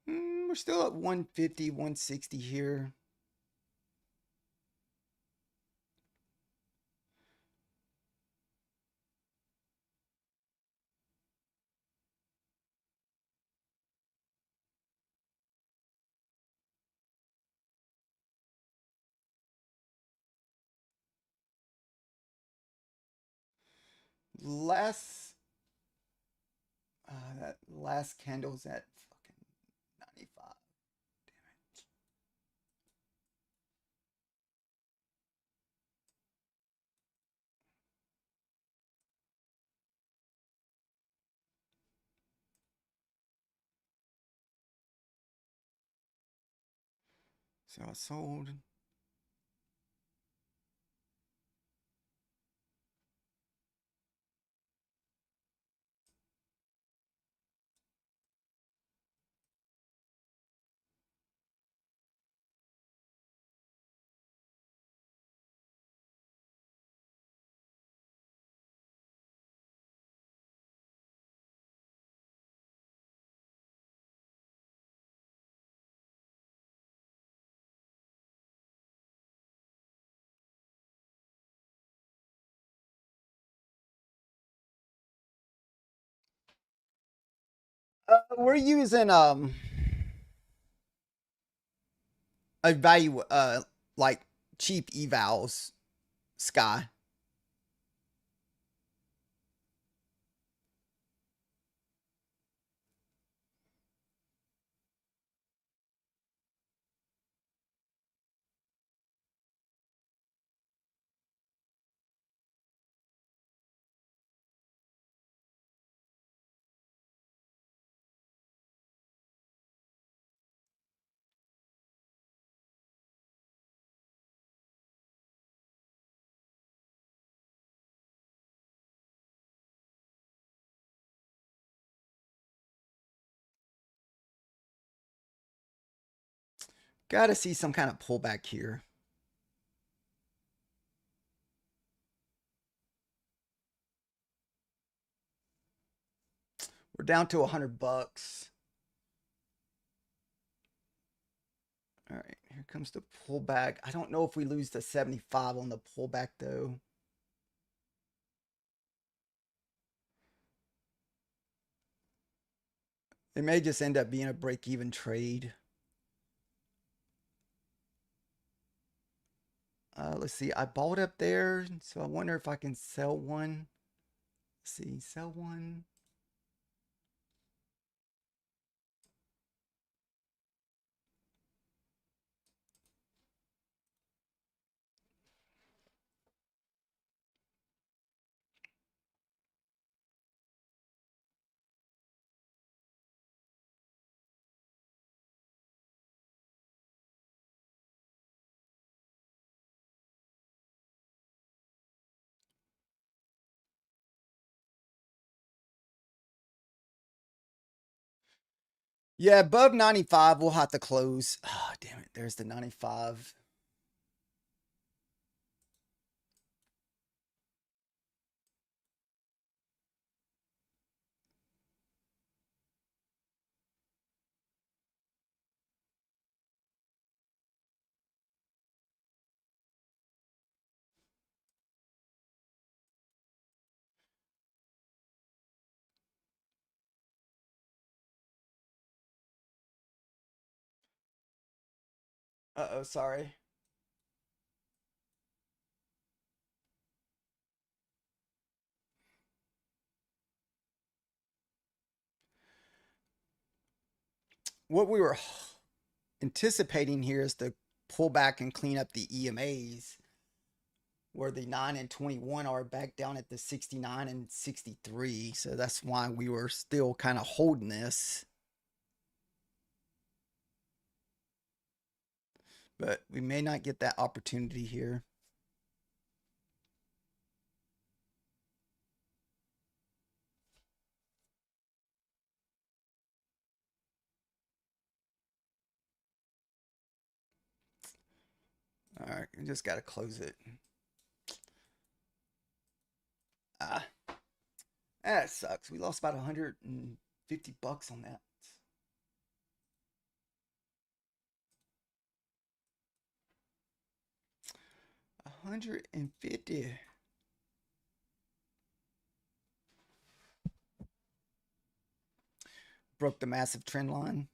We're still at 150, 160 here. That last candle's at fucking 95. So I sold. We're using a value like cheap evals sky. Gotta see some kind of pullback here. We're down to $100. All right, here comes the pullback. I don't know if we lose the 75 on the pullback though. It may just end up being a break-even trade. Let's see. I bought up there, so I wonder if I can sell one. Let's see, sell one. Yeah, above 95, we'll have to close. Oh, damn it. There's the 95. Uh-oh, sorry. what we were anticipating here is to pull back and clean up the EMAs where the 9 and 21 are back down at the 69 and 63. So that's why we were still kind of holding this. But we may not get that opportunity here. All right, we just got to close it. Ah, that sucks. We lost about 150 bucks on that. 150. Broke the massive trend line.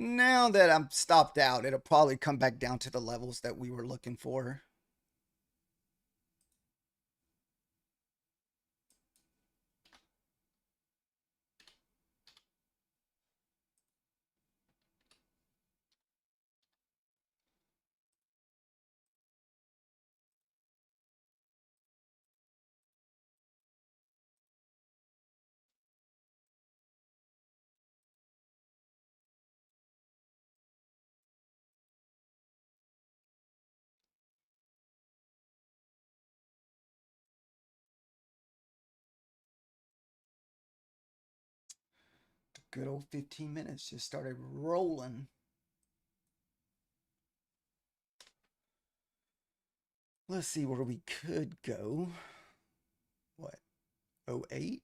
Now that I'm stopped out, it'll probably come back down to the levels that we were looking for. The good old 15 minutes just started rolling. Let's see where we could go. What? 08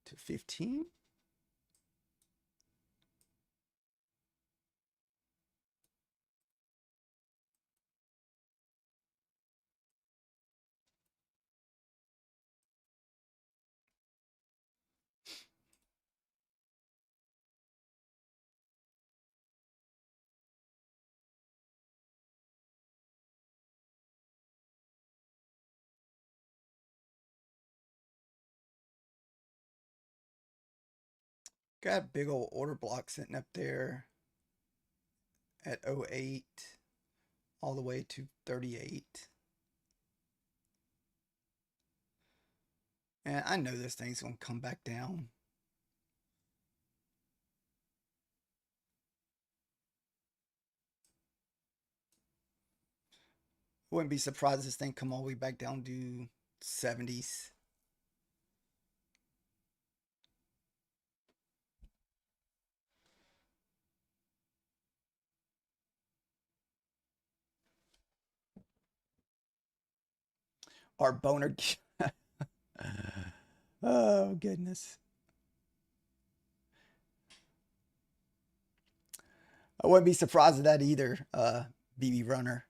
to 15? Got a big old order block sitting up there at 08 all the way to 38. And I know this thing's going to come back down. Wouldn't be surprised if this thing come all the way back down to 70s. Our boner. Oh, goodness. I wouldn't be surprised at that either, BB Runner.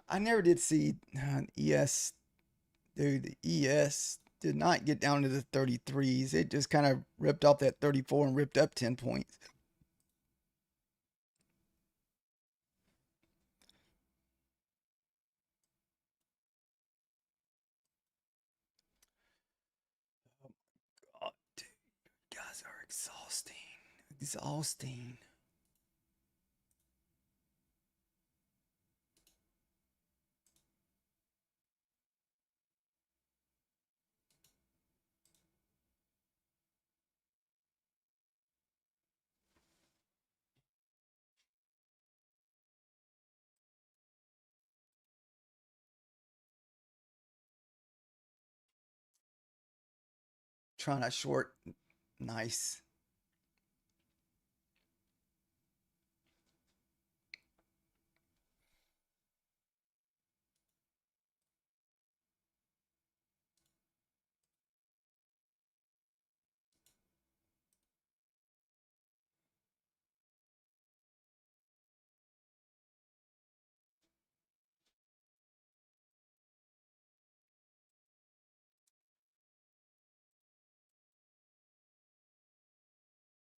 I never did see ES. Dude, the ES did not get down to the 33s. It just kind of ripped off that 34 and ripped up 10 points. Oh my God, dude. Guys are exhausting. Exhausting. Trying to short. Nice.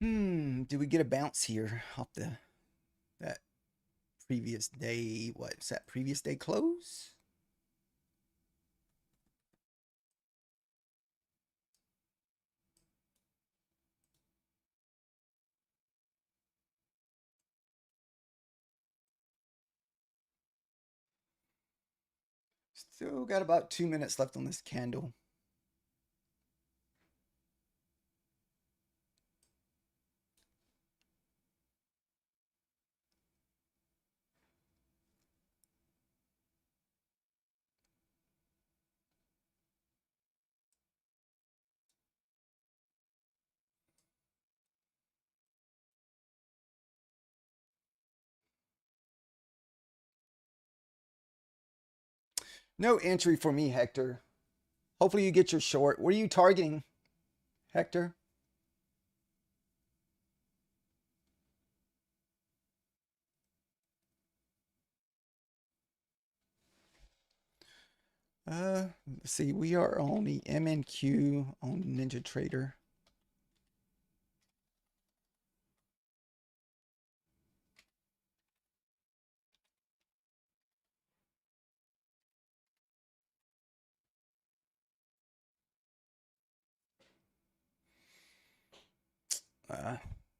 Do we get a bounce here off that previous day? What is that previous day close? Still got about 2 minutes left on this candle. No entry for me, Hector. Hopefully you get your short. What are you targeting, Hector? Let's see. We are on the MNQ on Ninja Trader.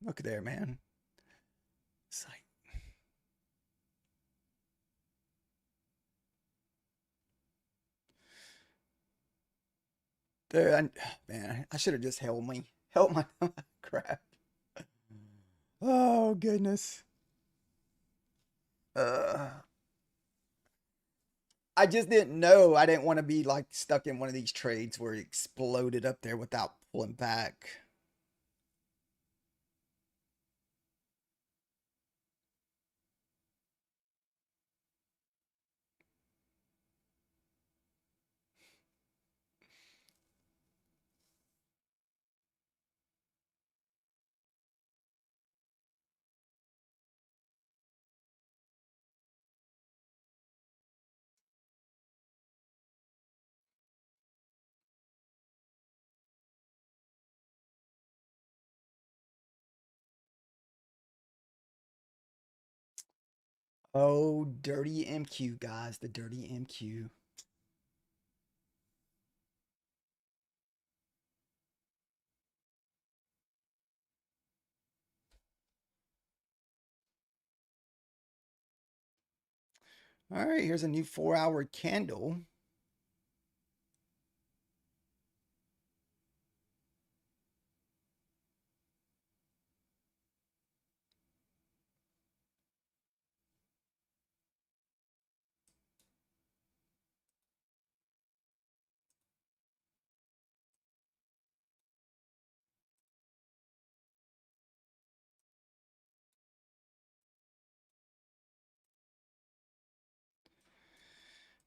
Look there, man. It's like there, man. I should have just held my crap. Oh goodness. Uh, I just didn't know. I didn't want to be like stuck in one of these trades where it exploded up there without pulling back. Oh, dirty MQ, guys. The dirty MQ. All right, here's a new 4-hour candle.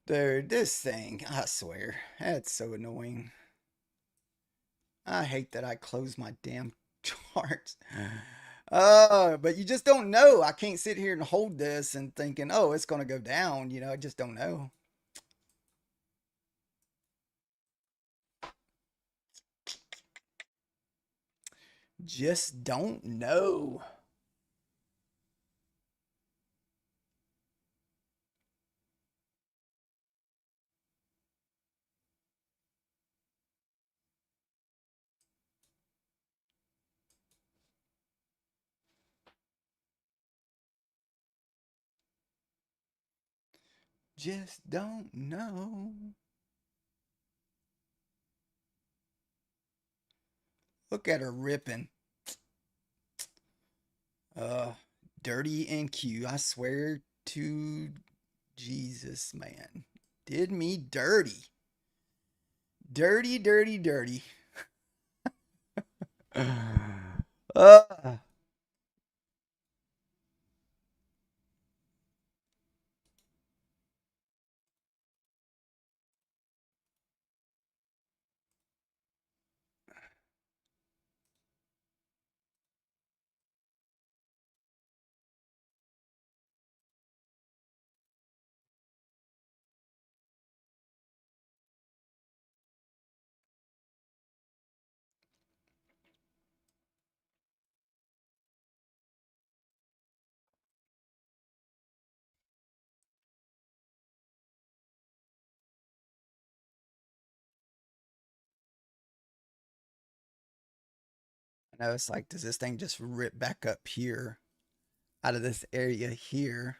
Dude, this thing, I swear, that's so annoying. I hate that I close my damn charts. But you just don't know. I can't sit here and hold this and thinking, oh, it's going to go down. I just don't know. Just don't know. Just don't know. Look at her ripping. Uh, dirty NQ. I swear to Jesus, man. Did me dirty. Dirty, dirty, dirty. uh, I know it's like, does this thing just rip back up here out of this area here?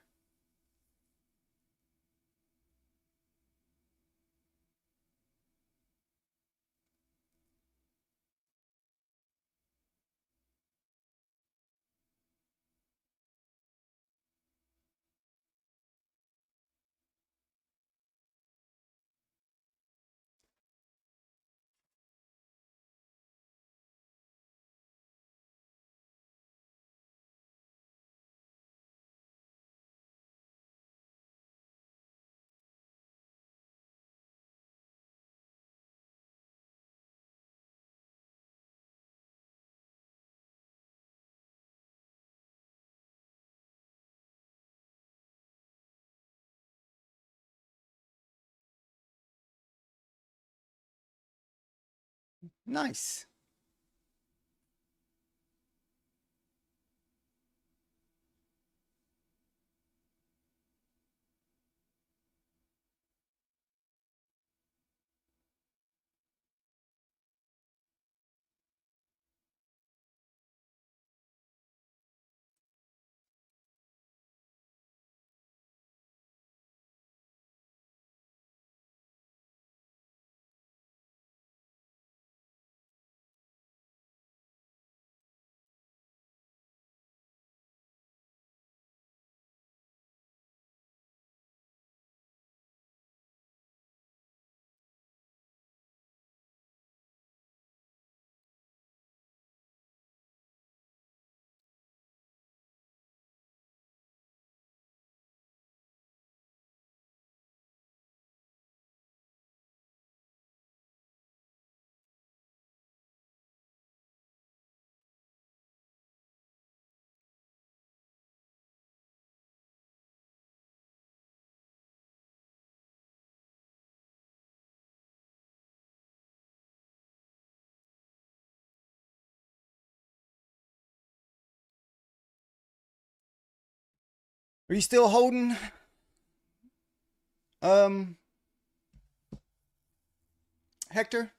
Nice. Are you still holding, um, Hector?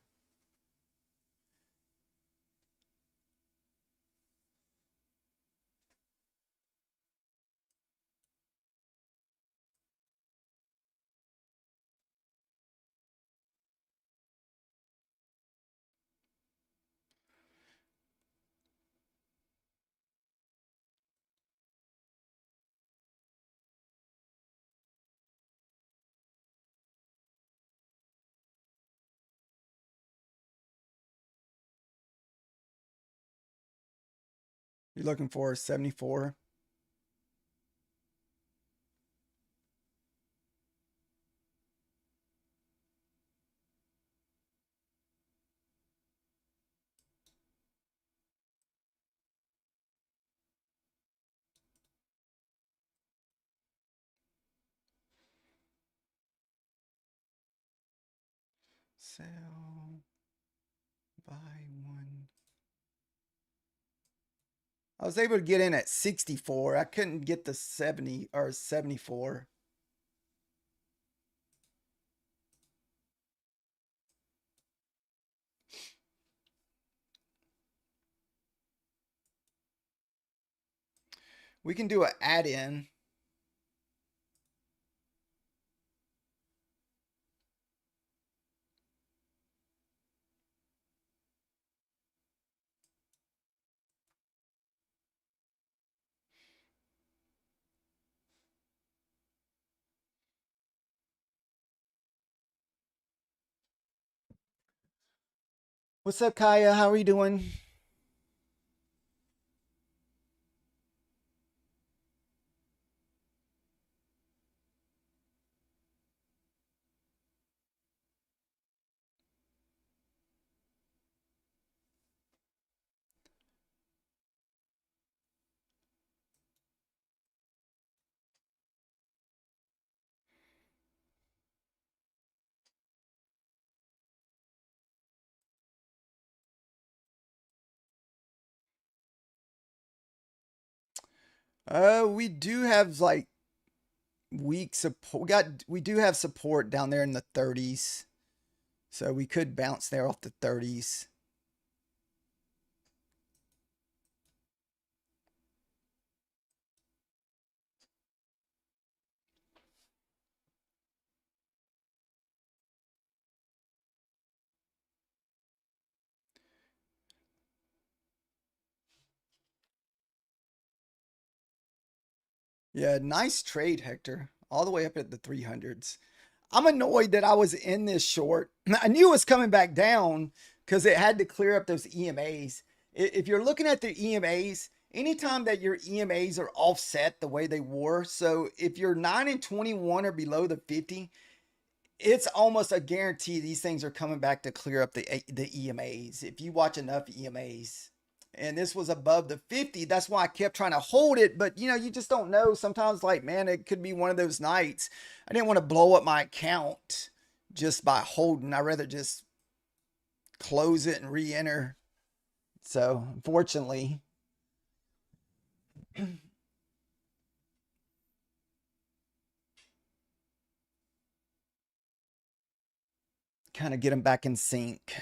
You're looking for 74. Sell, buy one. I was able to get in at 64. I couldn't get the 70 or 74. We can do an add-in. What's up, Kaya? How are you doing? We do have like weak support. We do have support down there in the 30s. So we could bounce there off the 30s. Yeah, nice trade, Hector. All the way up at the 300s. I'm annoyed that I was in this short. I knew it was coming back down because it had to clear up those EMAs. If you're looking at the EMAs, anytime that your EMAs are offset the way they were, so if you're 9 and 21 or below the 50, it's almost a guarantee these things are coming back to clear up the EMAs. If you watch enough EMAs, and this was above the 50, that's why I kept trying to hold it. But you know, you just don't know. Sometimes, like, man, it could be one of those nights. I didn't want to blow up my account just by holding. I rather just close it and re-enter. So, unfortunately, kind of get them back in sync.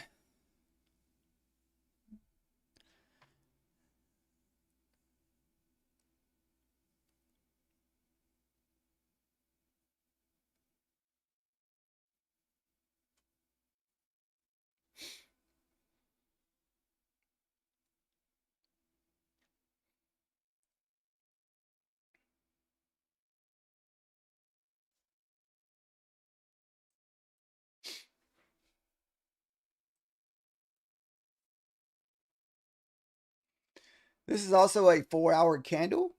This is also a 4-hour candle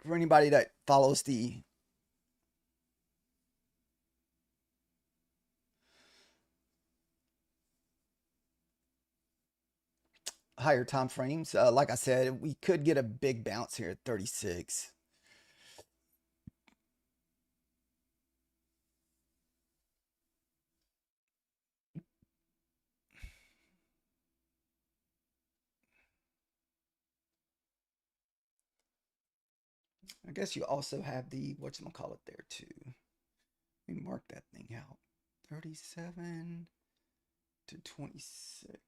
for anybody that follows the higher time frames. Like I said, we could get a big bounce here at 36. I guess you also have the whatchamacallit there too. Let me mark that thing out. 37 to 26.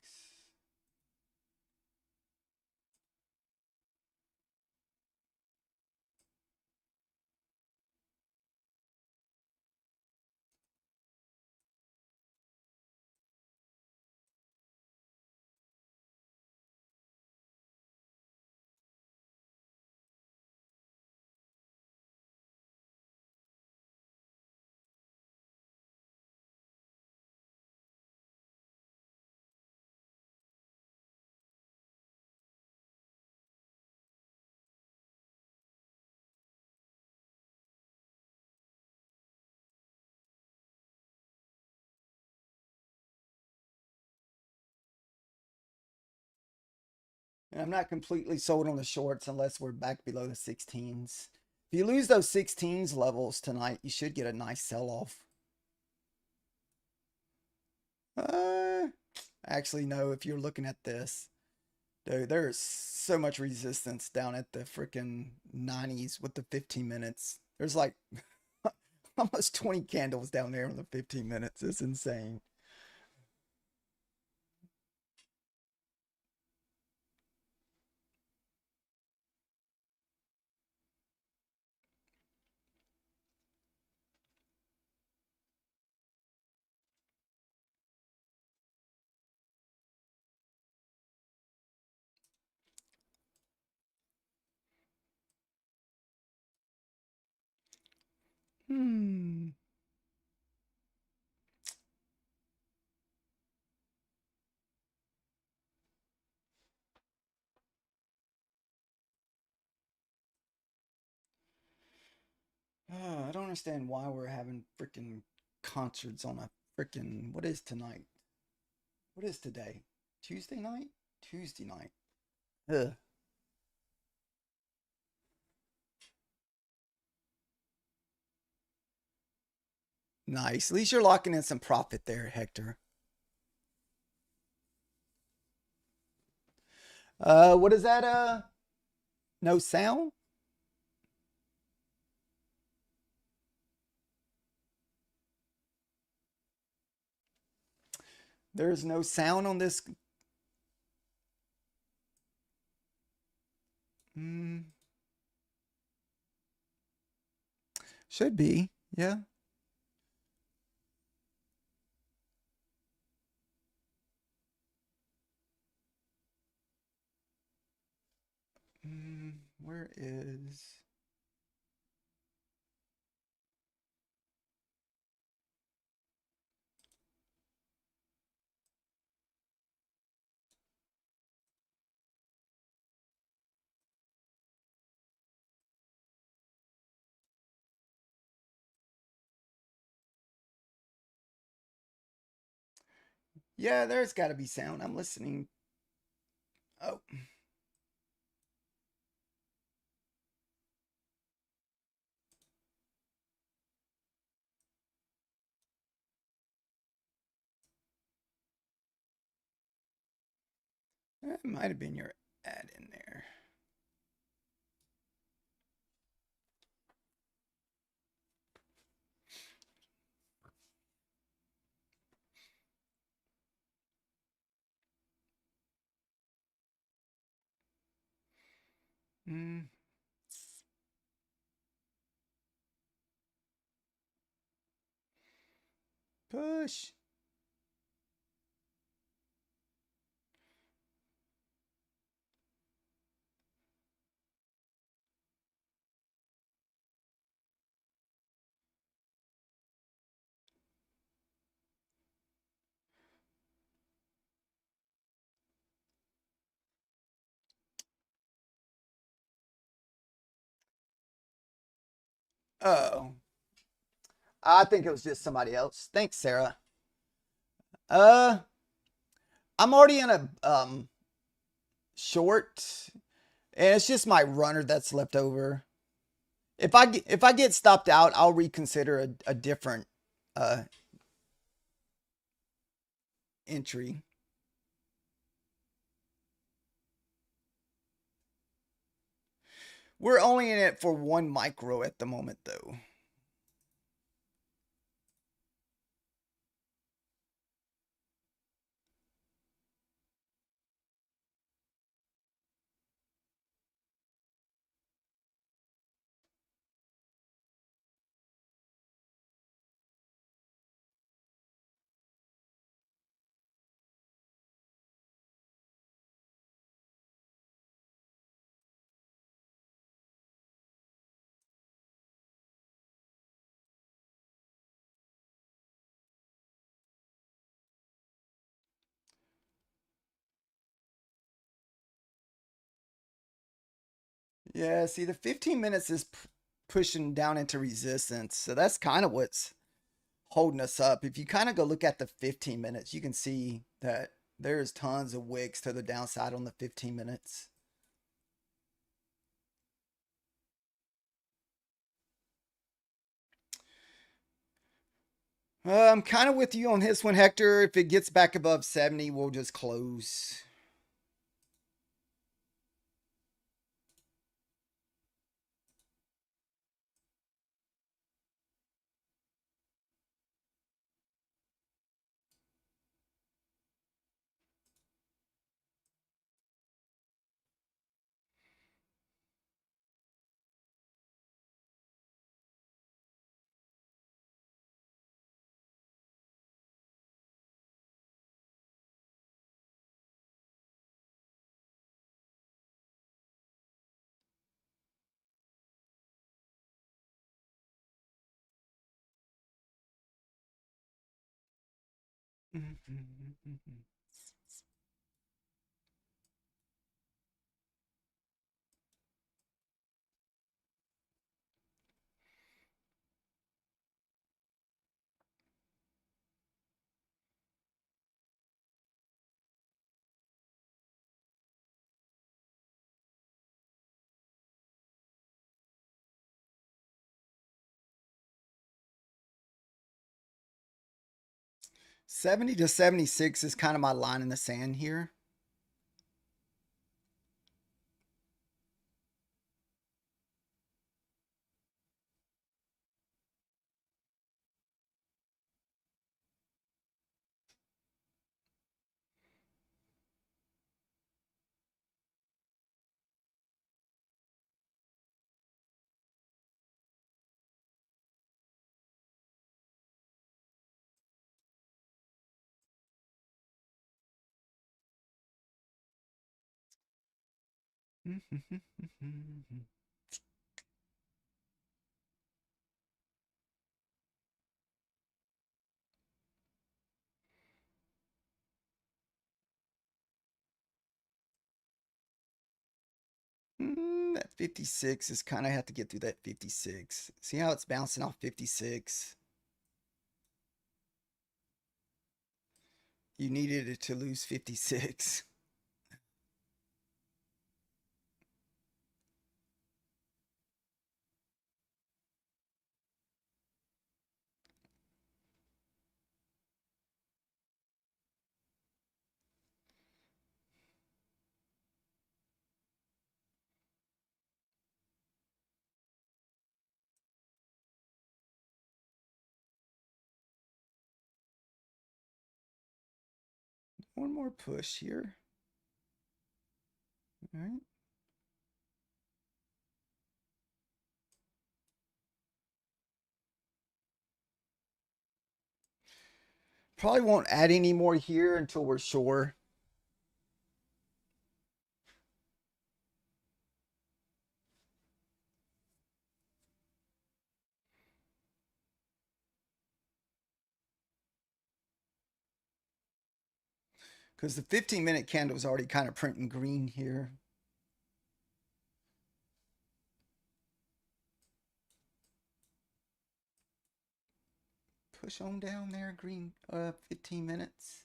And I'm not completely sold on the shorts unless we're back below the 16s. If you lose those 16s levels tonight, you should get a nice sell off. Uh, actually, no, if you're looking at this, dude, there's so much resistance down at the freaking 90s with the 15 minutes. There's like almost 20 candles down there in the 15 minutes. It's insane. Hmm. I don't understand why we're having freaking concerts on a freaking, what is tonight? What is today? Tuesday night? Tuesday night. Ugh. Nice. At least you're locking in some profit there, Hector. What is that? No sound? There's no sound on this. Mm, should be. Yeah. Where is... Yeah, there's got to be sound. I'm listening. Oh. That might have been your ad in there. Mm, push. Oh. I think it was just somebody else. Thanks, Sarah. Uh, I'm already in a short, and it's just my runner that's left over. If I get stopped out, I'll reconsider a different uh entry. We're only in it for 1 micro at the moment, though. Yeah, see, the 15 minutes is pushing down into resistance. So that's kind of what's holding us up. If you kind of go look at the 15 minutes, you can see that there's tons of wicks to the downside on the 15 minutes. I'm kind of with you on this one, Hector. If it gets back above 70, we'll just close. Mm-hmm. 70 to 76 is kind of my line in the sand here. That 56 is kind of have to get through that 56. See how it's bouncing off 56? You needed it to lose 56. One more push here. All right. Probably won't add any more here until we're sure. Because the 15-minute candle is already kind of printing green here. Push on down there, green, 15 minutes.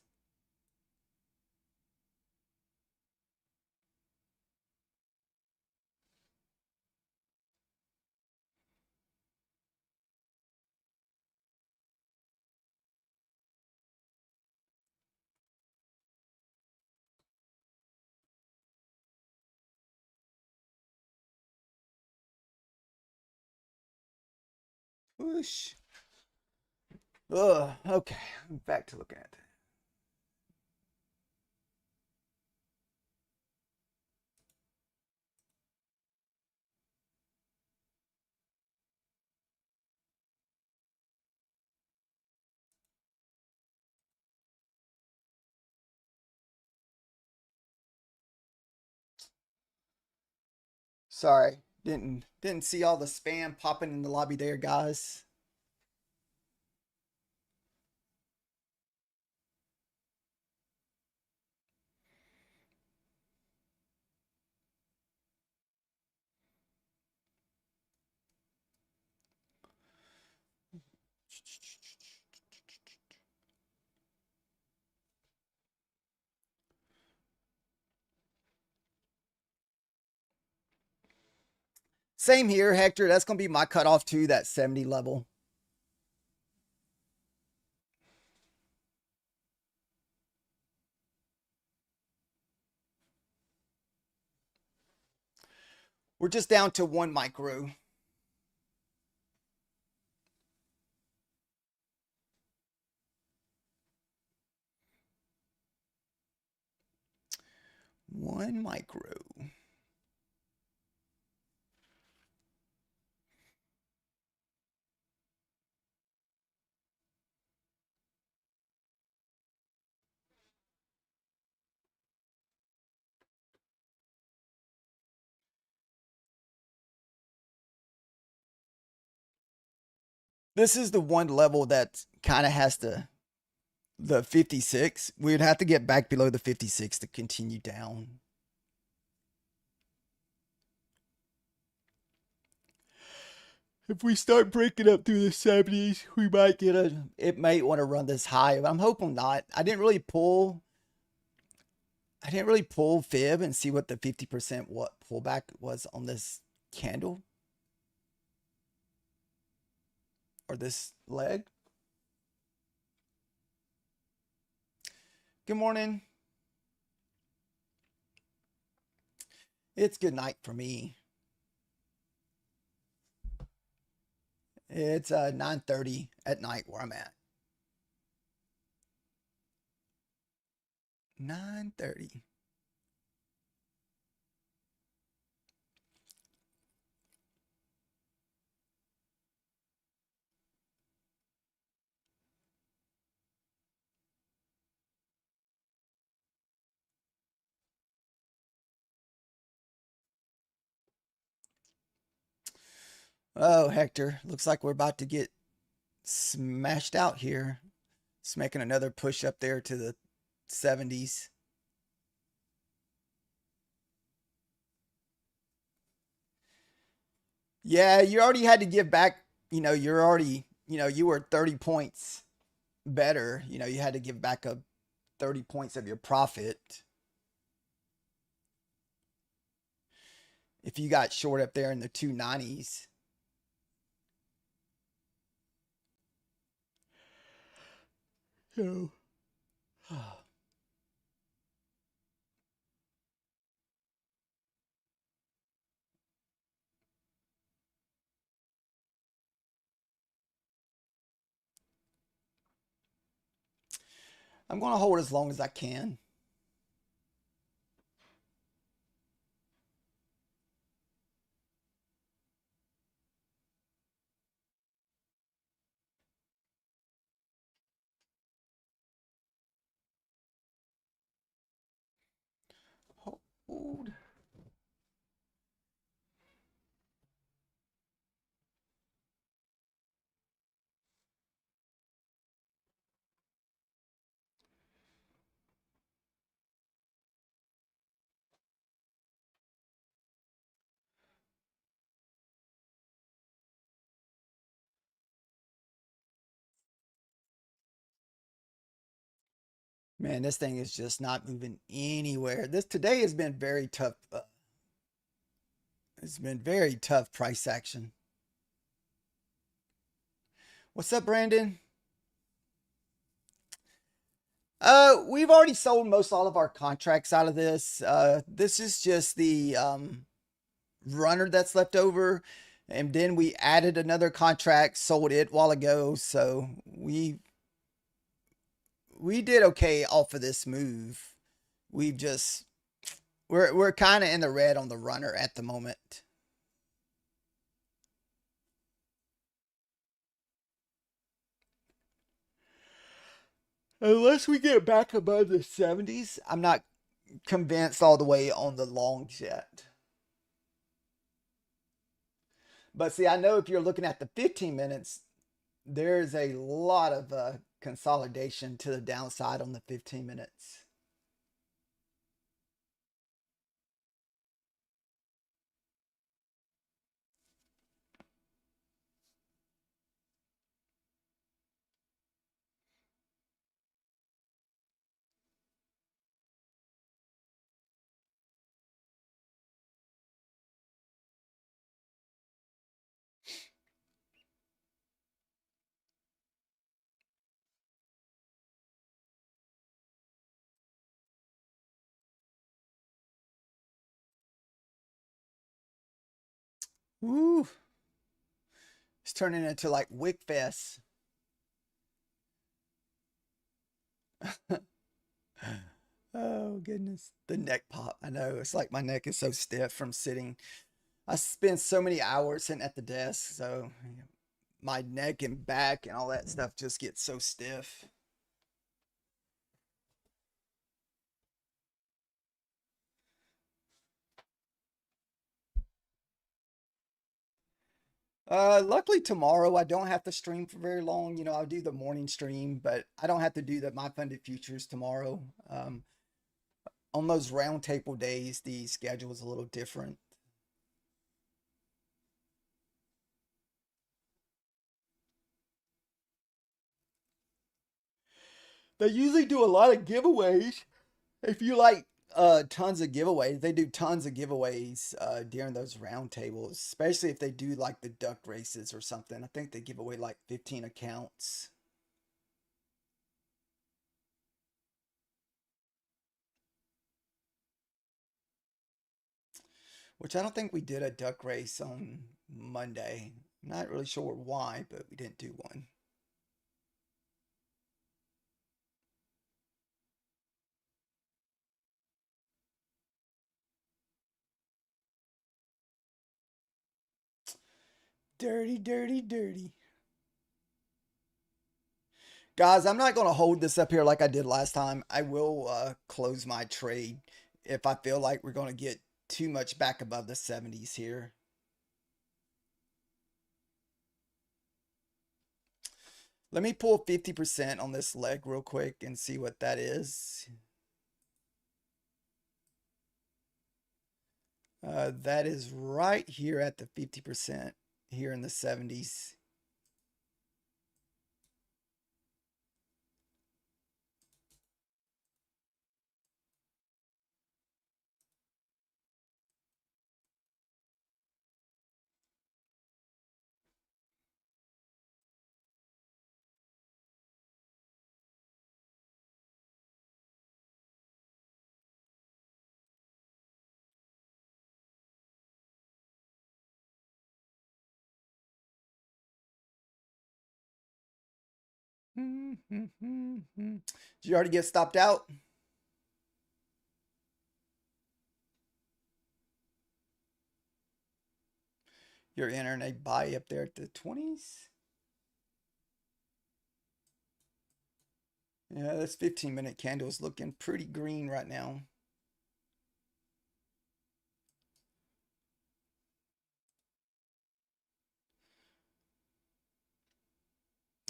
Push. Ugh, okay, back to looking at it. Sorry, didn't see all the spam popping in the lobby there, guys. Same here, Hector. That's gonna be my cutoff too, that 70 level. We're just down to 1 micro. One micro. This is the one level that kind of has to, the 56. We'd have to get back below the 56 to continue down. If we start breaking up through the 70s, we might get it might want to run this high. I'm hoping not. I didn't really pull fib and see what the 50% what pullback was on this candle or this leg. Good morning. It's good night for me. It's 9:30 at night where I'm at. 9:30. Oh, Hector, looks like we're about to get smashed out here. It's making another push up there to the 70s. Yeah, you already had to give back. You're already, you were 30 points better. You had to give back up 30 points of your profit if you got short up there in the 290s. So, I'm going to hold as long as I can. Hold. Man, this thing is just not moving anywhere. This today has been very tough. It's been very tough price action. What's up, Brandon? We've already sold most all of our contracts out of this. This is just the runner that's left over, and then we added another contract, sold it a while ago. So we did okay off of this move. We've just we're kind of in the red on the runner at the moment. Unless we get back above the 70s, I'm not convinced all the way on the longs yet. But see, I know if you're looking at the 15 minutes, there's a lot of consolidation to the downside on the 15 minutes. Woo! It's turning into like Wick Fest. Oh goodness, the neck pop. I know it's like my neck is so stiff from sitting. I spend so many hours sitting at the desk, so my neck and back and all that stuff just gets so stiff. Luckily tomorrow I don't have to stream for very long. I'll do the morning stream, but I don't have to do the My Funded Futures tomorrow. On those round table days, the schedule is a little different. They usually do a lot of giveaways. If you like tons of giveaways, they do tons of giveaways during those round tables, especially if they do like the duck races or something. I think they give away like 15 accounts, which I don't think we did a duck race on Monday. I'm not really sure why, but we didn't do one. Dirty, dirty, dirty. Guys, I'm not going to hold this up here like I did last time. I will close my trade if I feel like we're going to get too much back above the 70s here. Let me pull 50% on this leg real quick and see what that is. That is right here at the 50% here in the 70s. Did you already get stopped out? You're entering a buy up there at the 20s? Yeah, this 15-minute candle is looking pretty green right now.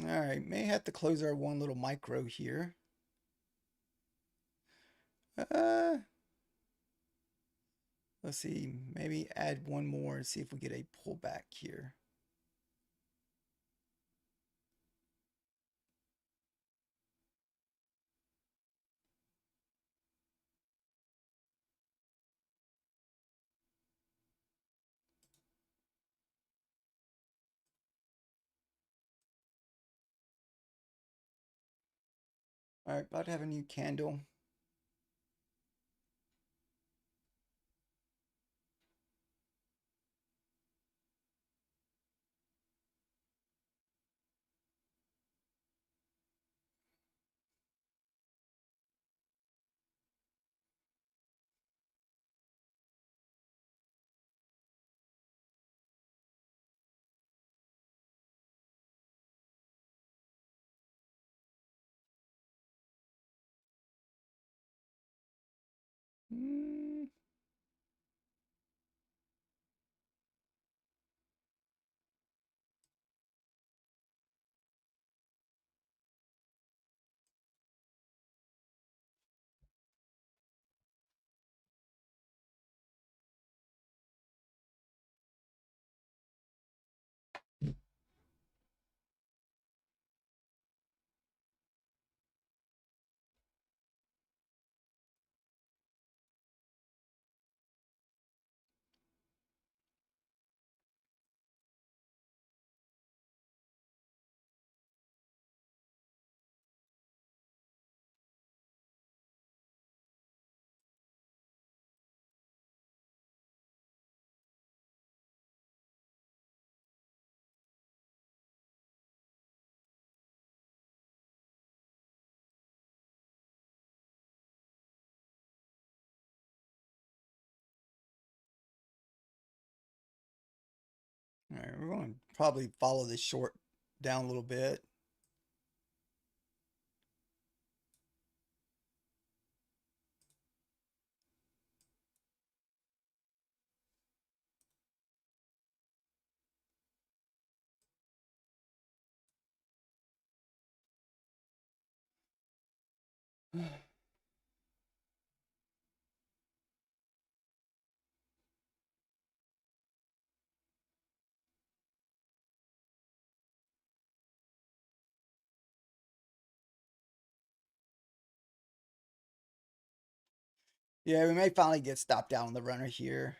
All right, may have to close our one little micro here. Let's see, maybe add one more and see if we get a pullback here. All right, about to have a new candle. Mm. All right, we're going to probably follow this short down a little bit. Yeah, we may finally get stopped out on the runner here.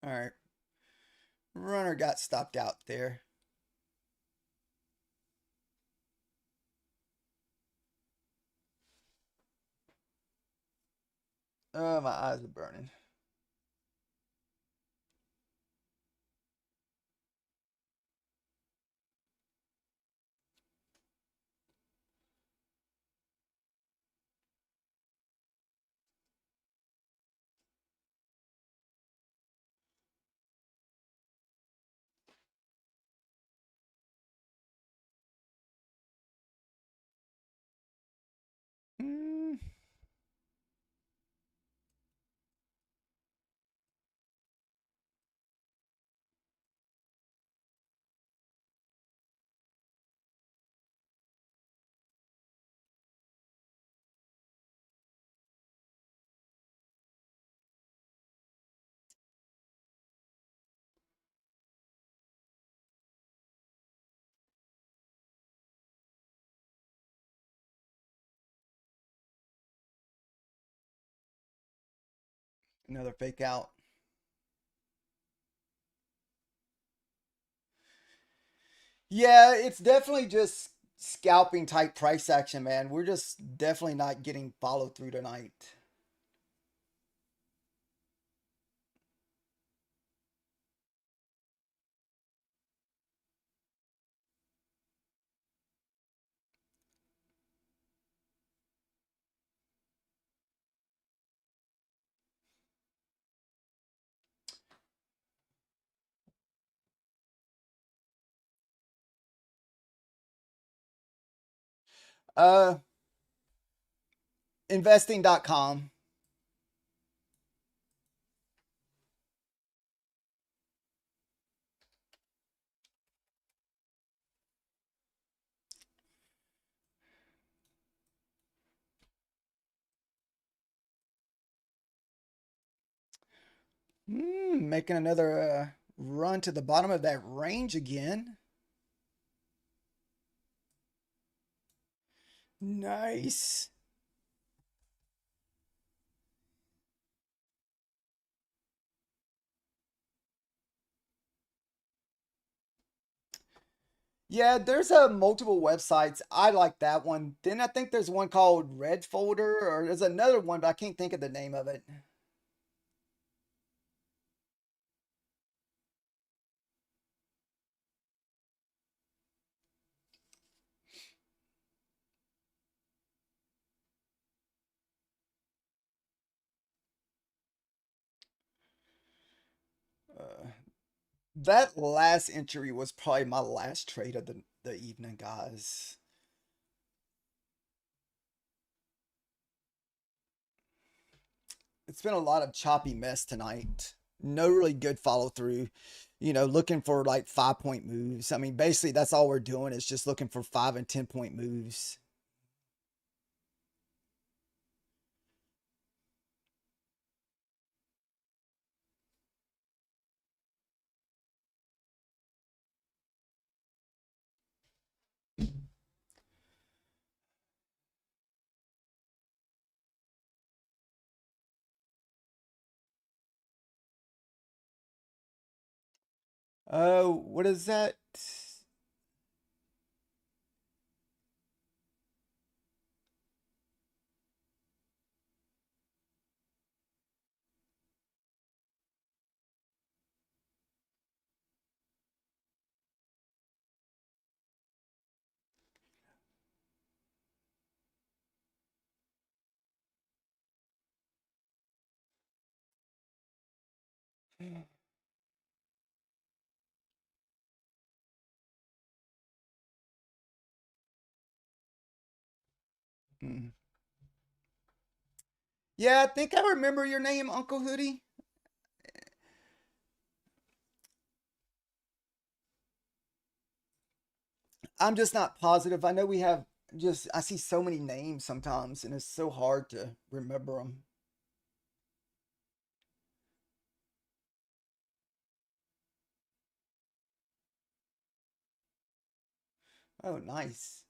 All right, runner got stopped out there. Oh, my eyes are burning. Another fake out. Yeah, it's definitely just scalping type price action, man. We're just definitely not getting follow through tonight. Uh, investing.com. Making another run to the bottom of that range again. Nice. Yeah, there's a multiple websites. I like that one. Then I think there's one called Red Folder, or there's another one, but I can't think of the name of it. Uh, that last entry was probably my last trade of the evening, guys. It's been a lot of choppy mess tonight. No really good follow through. Looking for like 5 point moves. I mean, basically, that's all we're doing is just looking for 5 and 10 point moves. What is that? Hmm. Yeah, I think I remember your name, Uncle Hoodie. I'm just not positive. I know we have I see so many names sometimes, and it's so hard to remember them. Oh, nice.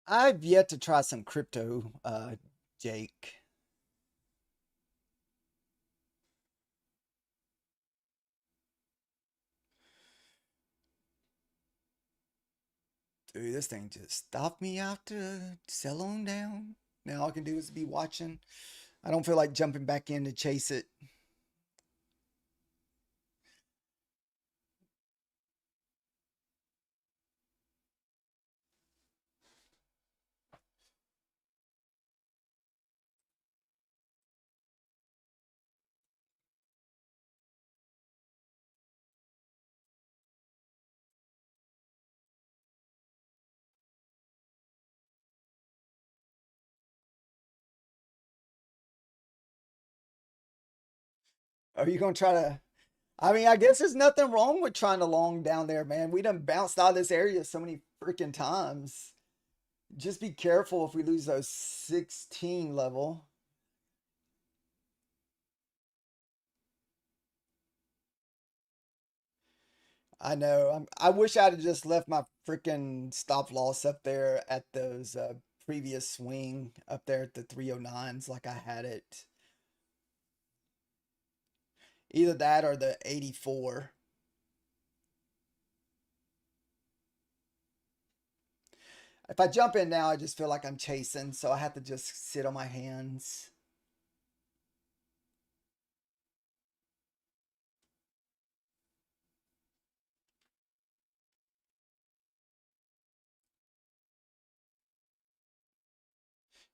I've yet to try some crypto, Jake. Dude, this thing just stopped me after sell on down. Now all I can do is be watching. I don't feel like jumping back in to chase it. Are you gonna try to? I mean, I guess there's nothing wrong with trying to long down there, man. We done bounced out of this area so many freaking times. Just be careful if we lose those 16 level. I know. I wish I'd have just left my freaking stop loss up there at those previous swing up there at the 309s like I had it. Either that or the 84. If I jump in now, I just feel like I'm chasing, so I have to just sit on my hands.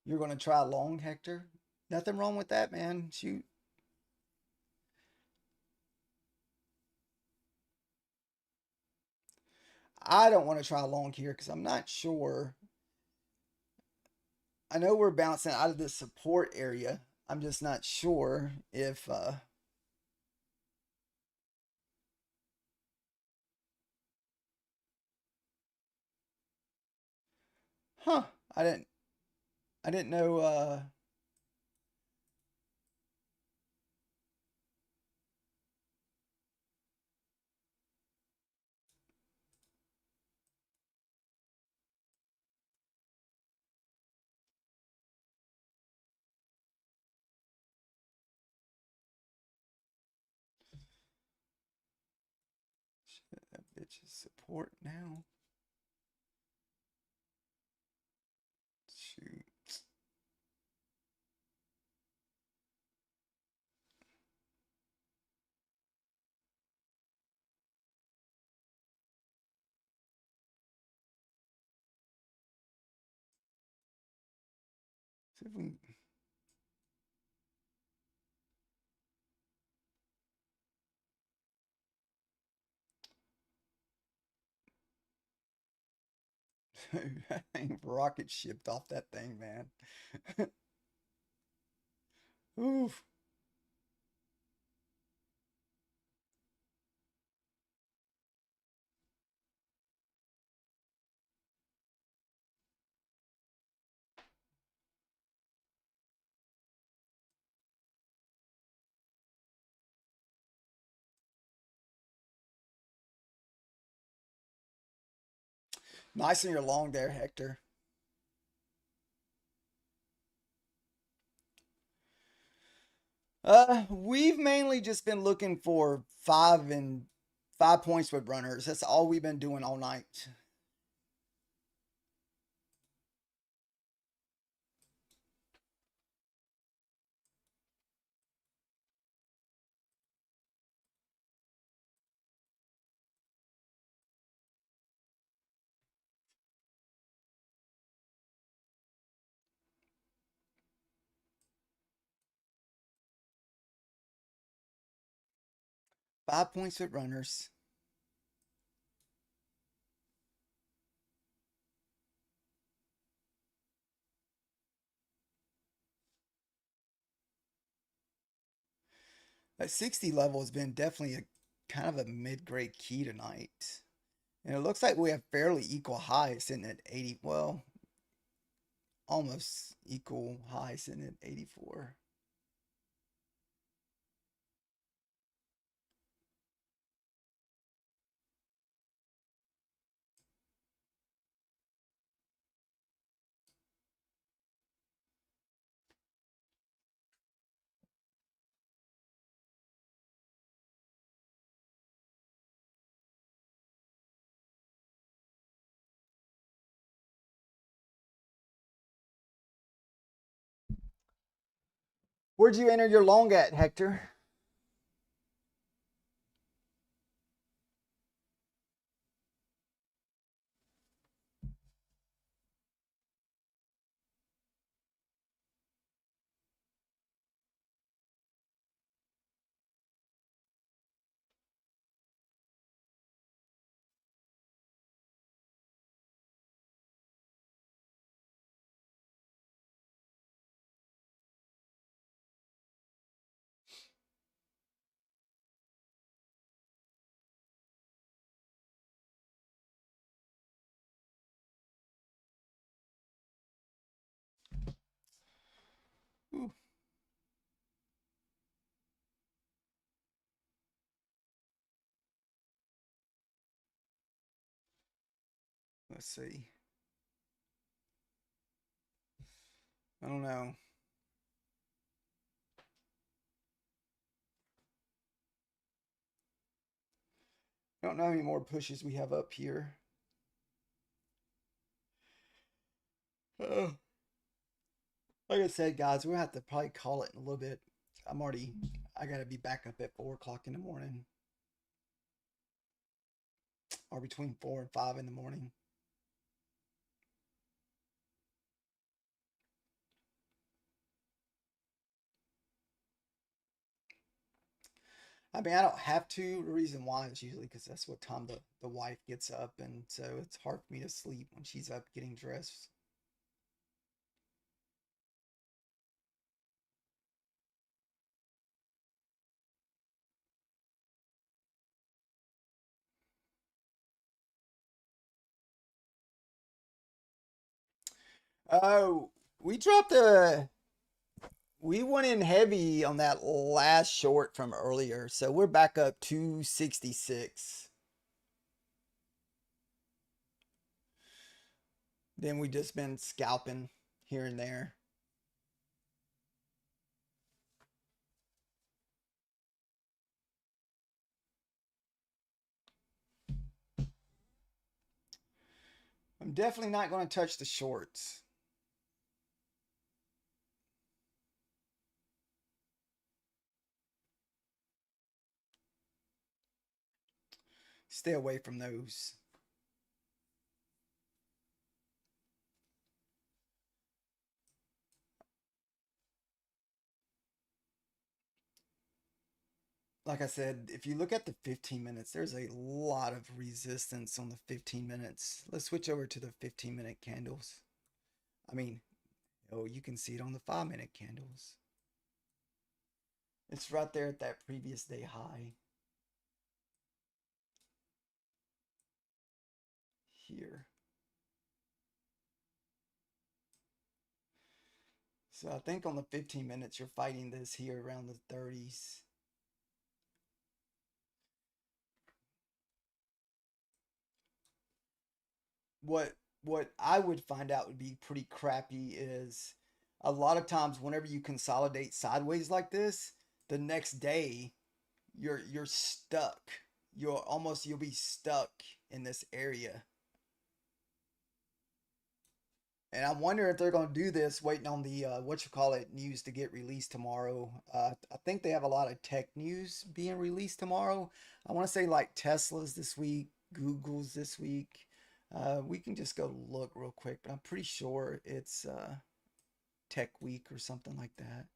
You're going to try long, Hector? Nothing wrong with that, man. Shoot. I don't want to try long here because I'm not sure. I know we're bouncing out of the support area. I'm just not sure if huh. I didn't I didn't know shit, that bitch is support now. Shoot. See if we that thing rocket shipped off that thing, man. Oof. Nice in your long there, Hector. We've mainly just been looking for 5 points with runners. That's all we've been doing all night. 5 points with runners. That 60 level has been definitely a kind of a mid-grade key tonight. And it looks like we have fairly equal highs sitting at 80. Well, almost equal highs sitting at 84. Where'd you enter your long at, Hector? Ooh. Let's see. I don't know. I don't know how many more pushes we have up here. Uh, like I said, guys, we'll have to probably call it in a little bit. I gotta be back up at 4 o'clock in the morning, or between 4 and 5 in the morning. I mean, I don't have to. The reason why is usually because that's what time the wife gets up, and so it's hard for me to sleep when she's up getting dressed. Oh, we dropped a. We went in heavy on that last short from earlier, so we're back up 266. Then we just been scalping here and there. I'm definitely not going to touch the shorts. Stay away from those. Like I said, if you look at the 15 minutes, there's a lot of resistance on the 15 minutes. Let's switch over to the 15-minute candles. I mean, oh, you can see it on the 5-minute candles. It's right there at that previous day high. Here. So I think on the 15 minutes, you're fighting this here around the 30s. what what I would find out would be pretty crappy is a lot of times whenever you consolidate sideways like this, the next day you're stuck. You'll be stuck in this area. And I wonder if they're going to do this waiting on the what you call it news to get released tomorrow. I think they have a lot of tech news being released tomorrow. I want to say like Tesla's this week, Google's this week. We can just go look real quick, but I'm pretty sure it's Tech Week or something like that.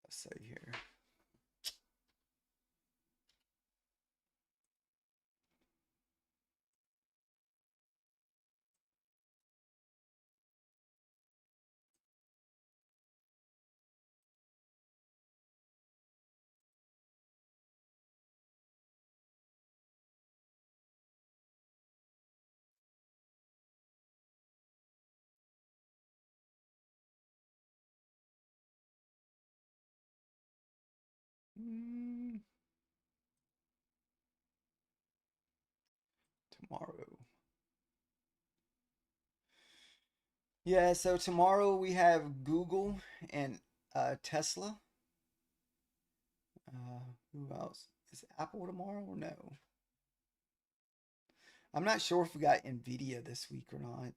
Let's see here. Mm, tomorrow. Yeah, so tomorrow we have Google and Tesla. Who else? Is Apple tomorrow or no? I'm not sure if we got Nvidia this week or not.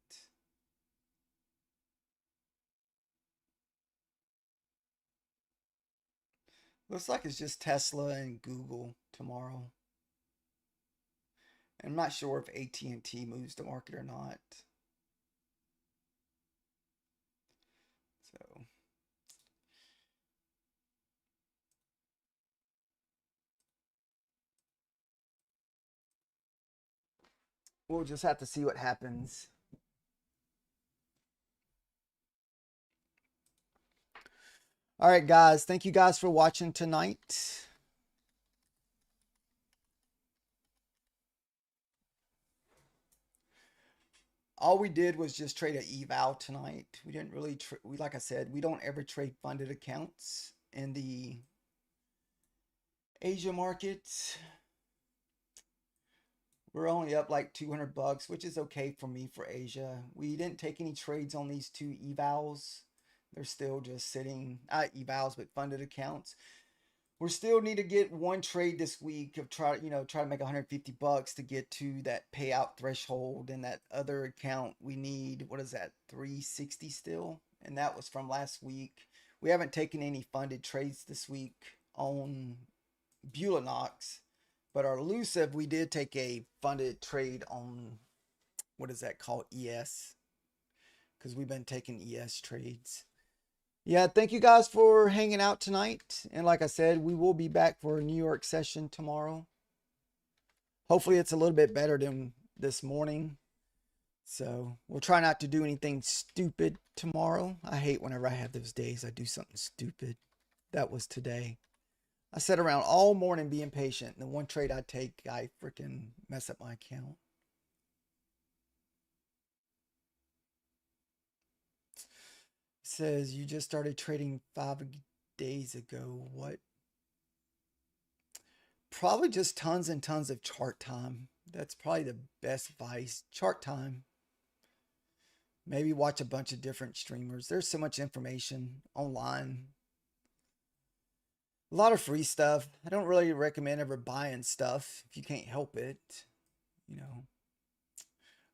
Looks like it's just Tesla and Google tomorrow. I'm not sure if AT&T moves the market or not. So we'll just have to see what happens. All right, guys. Thank you guys for watching tonight. All we did was just trade an eval tonight. We didn't really, like I said, we don't ever trade funded accounts in the Asia markets. We're only up like $200, which is okay for me for Asia. We didn't take any trades on these two evals. They're still just sitting, not evals, but funded accounts. We still need to get one trade this week of try to make $150 to get to that payout threshold. And that other account we need, what is that, 360 still? And that was from last week. We haven't taken any funded trades this week on Bulanox, but our elusive, we did take a funded trade on, what is that called, ES, because we've been taking ES trades. Yeah, thank you guys for hanging out tonight. And like I said, we will be back for a New York session tomorrow. Hopefully it's a little bit better than this morning. So we'll try not to do anything stupid tomorrow. I hate whenever I have those days I do something stupid. That was today. I sat around all morning being patient. And the one trade I take, I freaking mess up my account. Says you just started trading 5 days ago. What? Probably just tons and tons of chart time. That's probably the best advice. Chart time. Maybe watch a bunch of different streamers. There's so much information online. A lot of free stuff. I don't really recommend ever buying stuff if you can't help it.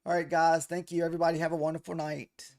All right, guys. Thank you. Everybody have a wonderful night.